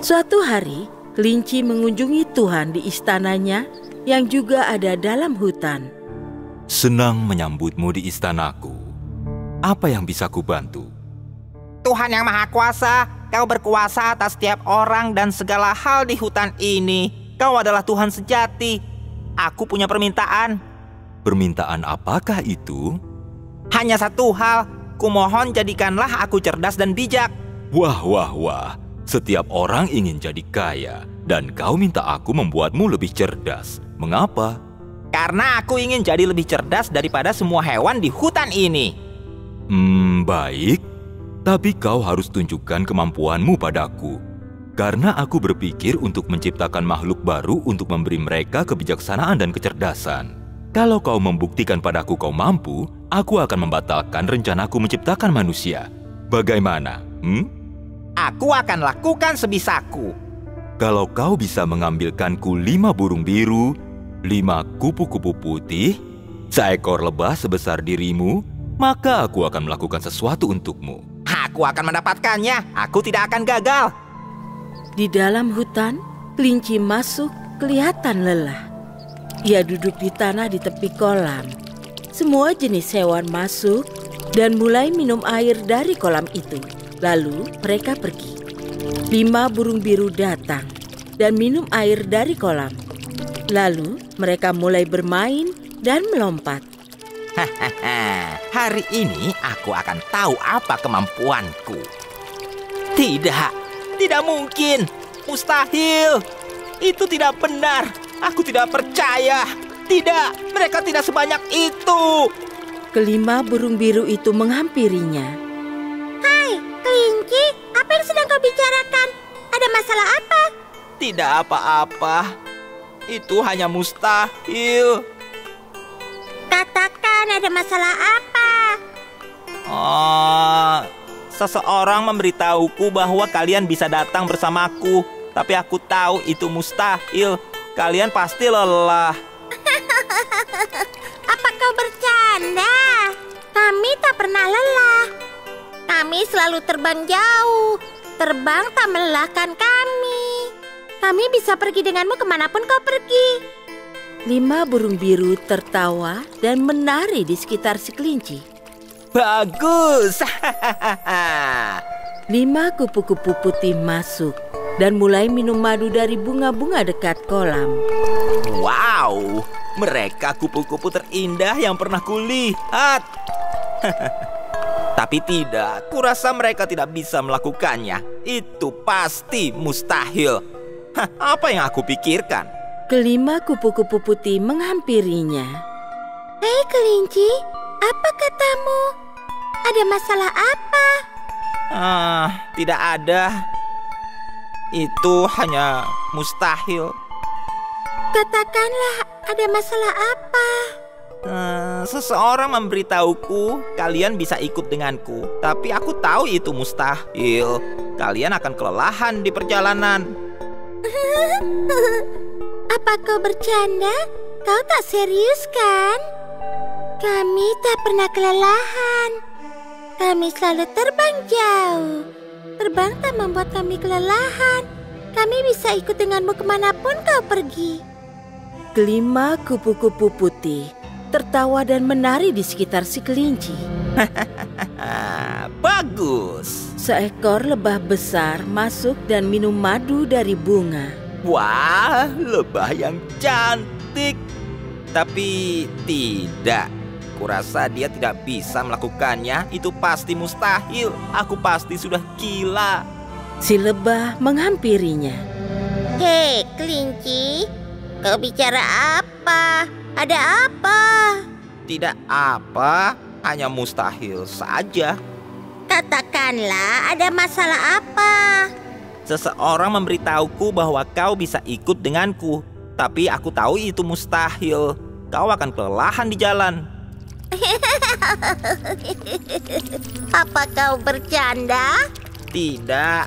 Suatu hari, kelinci mengunjungi Tuhan di istananya yang juga ada dalam hutan. Senang menyambutmu di istanaku. Apa yang bisa kubantu? Tuhan yang Maha Kuasa, Kau berkuasa atas setiap orang dan segala hal di hutan ini. Kau adalah Tuhan sejati. Aku punya permintaan. Permintaan apakah itu? Hanya satu hal. Kumohon jadikanlah aku cerdas dan bijak. Wah, wah, wah. Setiap orang ingin jadi kaya. Dan kau minta aku membuatmu lebih cerdas. Mengapa? Karena aku ingin jadi lebih cerdas daripada semua hewan di hutan ini. Baik. Tapi kau harus tunjukkan kemampuanmu padaku. Karena aku berpikir untuk menciptakan makhluk baru untuk memberi mereka kebijaksanaan dan kecerdasan. Kalau kau membuktikan padaku kau mampu, aku akan membatalkan rencanaku menciptakan manusia. Bagaimana? Aku akan lakukan sebisaku. Kalau kau bisa mengambilkanku 5 burung biru, 5 kupu-kupu putih, seekor lebah sebesar dirimu, maka aku akan melakukan sesuatu untukmu. Aku akan mendapatkannya. Aku tidak akan gagal. Di dalam hutan, Kelinci masuk kelihatan lelah. Ia duduk di tanah di tepi kolam. Semua jenis hewan masuk dan mulai minum air dari kolam itu. Lalu mereka pergi. 5 burung biru datang dan minum air dari kolam. Lalu mereka mulai bermain dan melompat. Hari ini aku akan tahu apa kemampuanku. Tidak mungkin. Mustahil. Itu tidak benar. Aku tidak percaya. Tidak, mereka tidak sebanyak itu. Kelima burung biru itu menghampirinya. Hai, kelinci, apa yang sedang kau bicarakan? Ada masalah apa? Tidak apa-apa. Itu hanya mustahil. Katakan, ada masalah apa? Seseorang memberitahuku bahwa kalian bisa datang bersamaku. Tapi aku tahu itu mustahil. Kalian pasti lelah. Apa kau bercanda? Kami tak pernah lelah. Kami selalu terbang jauh. Terbang tak melelahkan kami. Kami bisa pergi denganmu kemanapun kau pergi. 5 burung biru tertawa dan menari di sekitar si kelinci. Bagus. 5 kupu-kupu putih masuk dan mulai minum madu dari bunga-bunga dekat kolam. Wow, mereka kupu-kupu terindah yang pernah kulihat. Tapi tidak, kurasa mereka tidak bisa melakukannya. Itu pasti mustahil. Apa yang aku pikirkan? Kelima kupu-kupu putih menghampirinya. Hei kelinci, apa katamu? Ada masalah apa? Tidak ada. Itu hanya mustahil. Katakanlah, ada masalah apa? Seseorang memberitahuku kalian bisa ikut denganku. Tapi aku tahu itu mustahil. Kalian akan kelelahan di perjalanan. Apa kau bercanda? Kau tak serius kan? Kami tak pernah kelelahan. Kami selalu terbang jauh. Terbang tak membuat kami kelelahan. Kami bisa ikut denganmu kemanapun kau pergi. Kelima kupu-kupu putih tertawa dan menari di sekitar si kelinci. Bagus. Seekor lebah besar masuk dan minum madu dari bunga. Wah, lebah yang cantik. Tapi tidak. Kurasa dia tidak bisa melakukannya. Itu pasti mustahil. Aku pasti sudah gila. Si lebah menghampirinya. Hei, kelinci. Kau bicara apa? Ada apa? Tidak apa, hanya mustahil saja. Katakanlah, ada masalah apa? Seseorang memberitahuku bahwa kau bisa ikut denganku. Tapi aku tahu itu mustahil. Kau akan kelelahan di jalan. Apa kau bercanda? Tidak,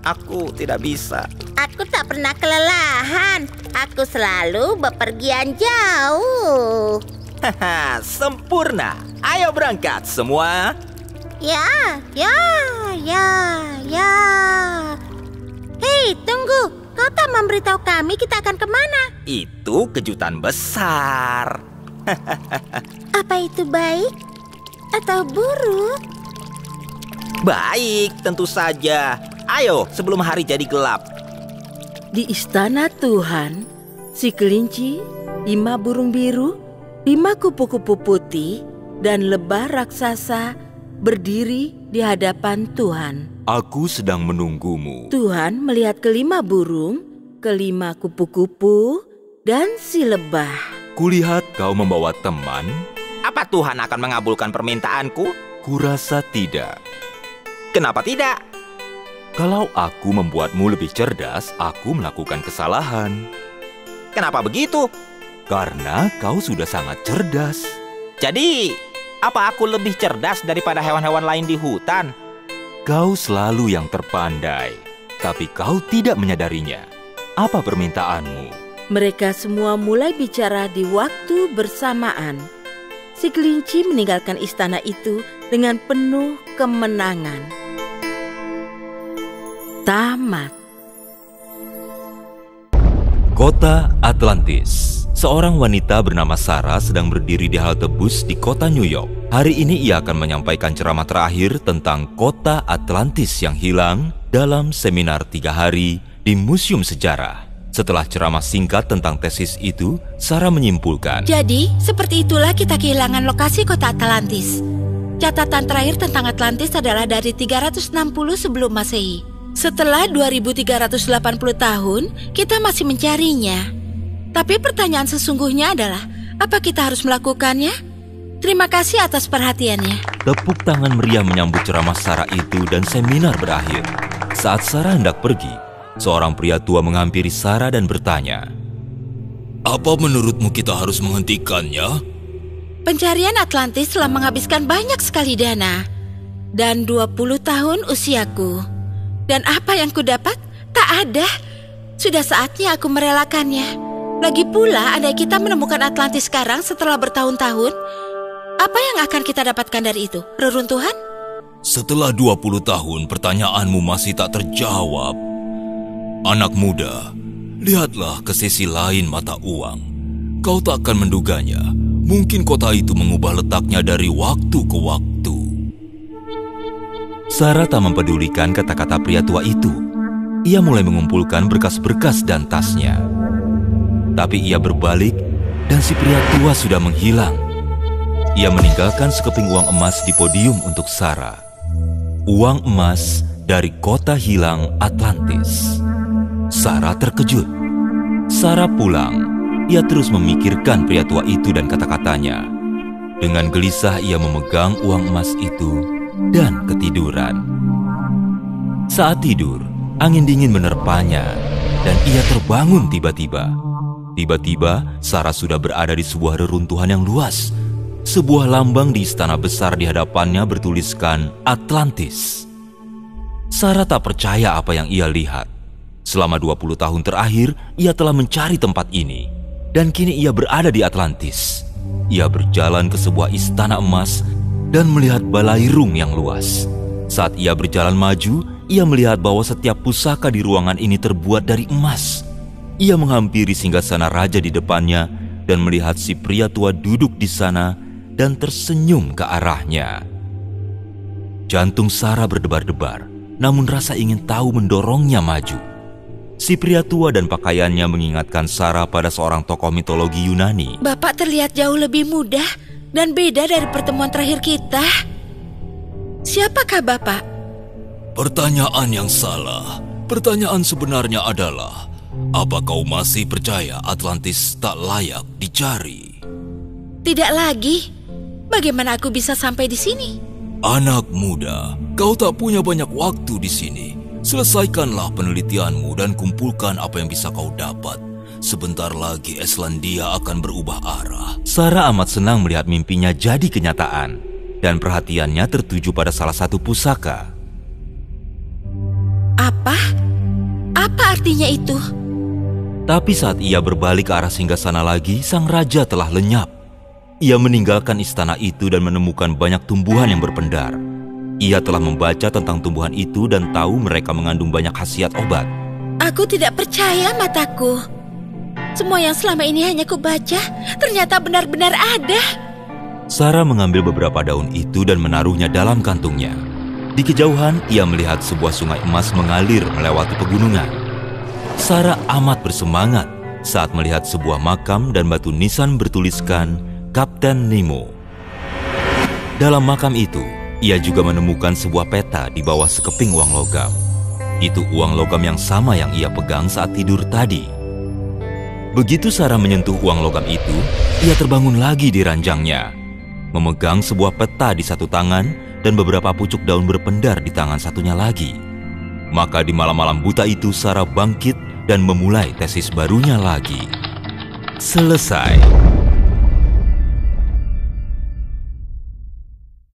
aku tidak bisa. Aku tak pernah kelelahan. Aku selalu bepergian jauh. Sempurna. Ayo berangkat semua. Ya. Hei, tunggu. Kau tak memberitahu kami kita akan kemana? Itu kejutan besar. Apa itu baik atau buruk? Baik, tentu saja. Ayo, sebelum hari jadi gelap. Di istana Tuhan, si kelinci, 5 burung biru, 5 kupu-kupu putih, dan lebah raksasa berdiri di hadapan Tuhan. Aku sedang menunggumu. Tuhan melihat kelima burung, kelima kupu-kupu, dan si lebah. Kulihat kau membawa teman. Apa Tuhan akan mengabulkan permintaanku? Kurasa tidak. Kenapa tidak? Kalau aku membuatmu lebih cerdas, aku melakukan kesalahan. Kenapa begitu? Karena kau sudah sangat cerdas. Jadi, apa aku lebih cerdas daripada hewan-hewan lain di hutan? Kau selalu yang terpandai, tapi kau tidak menyadarinya. Apa permintaanmu? Mereka semua mulai bicara di waktu bersamaan. Si kelinci meninggalkan istana itu dengan penuh kemenangan. Tamat. Kota Atlantis. Seorang wanita bernama Sarah sedang berdiri di halte bus di kota New York. Hari ini ia akan menyampaikan ceramah terakhir tentang kota Atlantis yang hilang dalam seminar 3 hari di Museum Sejarah. Setelah ceramah singkat tentang tesis itu, Sarah menyimpulkan, jadi, seperti itulah kita kehilangan lokasi kota Atlantis. Catatan terakhir tentang Atlantis adalah dari 360 sebelum Masehi. Setelah 2380 tahun, kita masih mencarinya. Tapi pertanyaan sesungguhnya adalah, apa kita harus melakukannya? Terima kasih atas perhatiannya. Tepuk tangan meriah menyambut ceramah Sarah itu dan seminar berakhir. Saat Sarah hendak pergi, seorang pria tua menghampiri Sarah dan bertanya, "Apa menurutmu kita harus menghentikannya?" Pencarian Atlantis telah menghabiskan banyak sekali dana. Dan 20 tahun usiaku. Dan apa yang kudapat? Tak ada. Sudah saatnya aku merelakannya. Lagi pula, andai kita menemukan Atlantis sekarang setelah bertahun-tahun, apa yang akan kita dapatkan dari itu? Reruntuhan? Setelah 20 tahun, pertanyaanmu masih tak terjawab. Anak muda, lihatlah ke sisi lain mata uang. Kau tak akan menduganya. Mungkin kota itu mengubah letaknya dari waktu ke waktu. Sarah tak mempedulikan kata-kata pria tua itu. Ia mulai mengumpulkan berkas-berkas dan tasnya. Tapi ia berbalik dan si pria tua sudah menghilang. Ia meninggalkan sekeping uang emas di podium untuk Sarah. Uang emas dari kota hilang Atlantis. Sarah terkejut. Sarah pulang. Ia terus memikirkan pria tua itu dan kata-katanya. Dengan gelisah ia memegang uang emas itu dan ketiduran. Saat tidur, angin dingin menerpanya dan ia terbangun tiba-tiba. Tiba-tiba, Sarah sudah berada di sebuah reruntuhan yang luas. Sebuah lambang di istana besar di hadapannya bertuliskan Atlantis. Sarah tak percaya apa yang ia lihat. Selama 20 tahun terakhir, ia telah mencari tempat ini. Dan kini ia berada di Atlantis. Ia berjalan ke sebuah istana emas dan melihat balairung yang luas. Saat ia berjalan maju, ia melihat bahwa setiap pusaka di ruangan ini terbuat dari emas. Ia menghampiri singgasana raja di depannya dan melihat si pria tua duduk di sana dan tersenyum ke arahnya. Jantung Sarah berdebar-debar, namun rasa ingin tahu mendorongnya maju. Si pria tua dan pakaiannya mengingatkan Sarah pada seorang tokoh mitologi Yunani. Bapak terlihat jauh lebih muda dan beda dari pertemuan terakhir kita. Siapakah Bapak? Pertanyaan yang salah. Pertanyaan sebenarnya adalah, apa kau masih percaya Atlantis tak layak dicari? Tidak lagi. Bagaimana aku bisa sampai di sini? Anak muda, kau tak punya banyak waktu di sini. Selesaikanlah penelitianmu dan kumpulkan apa yang bisa kau dapat. Sebentar lagi Islandia akan berubah arah. Sarah amat senang melihat mimpinya jadi kenyataan. Dan perhatiannya tertuju pada salah satu pusaka. Apa? Apa artinya itu? Tapi saat ia berbalik ke arah singgasana lagi, sang raja telah lenyap. Ia meninggalkan istana itu dan menemukan banyak tumbuhan yang berpendar. Ia telah membaca tentang tumbuhan itu dan tahu mereka mengandung banyak khasiat obat. Aku tidak percaya mataku. Semua yang selama ini hanya kubaca, ternyata benar-benar ada. Sarah mengambil beberapa daun itu dan menaruhnya dalam kantungnya. Di kejauhan, ia melihat sebuah sungai emas mengalir melewati pegunungan. Sarah amat bersemangat saat melihat sebuah makam dan batu nisan bertuliskan Kapten Nemo. Dalam makam itu, ia juga menemukan sebuah peta di bawah sekeping uang logam. Itu uang logam yang sama yang ia pegang saat tidur tadi. Begitu Sarah menyentuh uang logam itu, ia terbangun lagi di ranjangnya. Memegang sebuah peta di satu tangan dan beberapa pucuk daun berpendar di tangan satunya lagi. Maka di malam-malam buta itu Sarah bangkit dan memulai tesis barunya lagi. Selesai.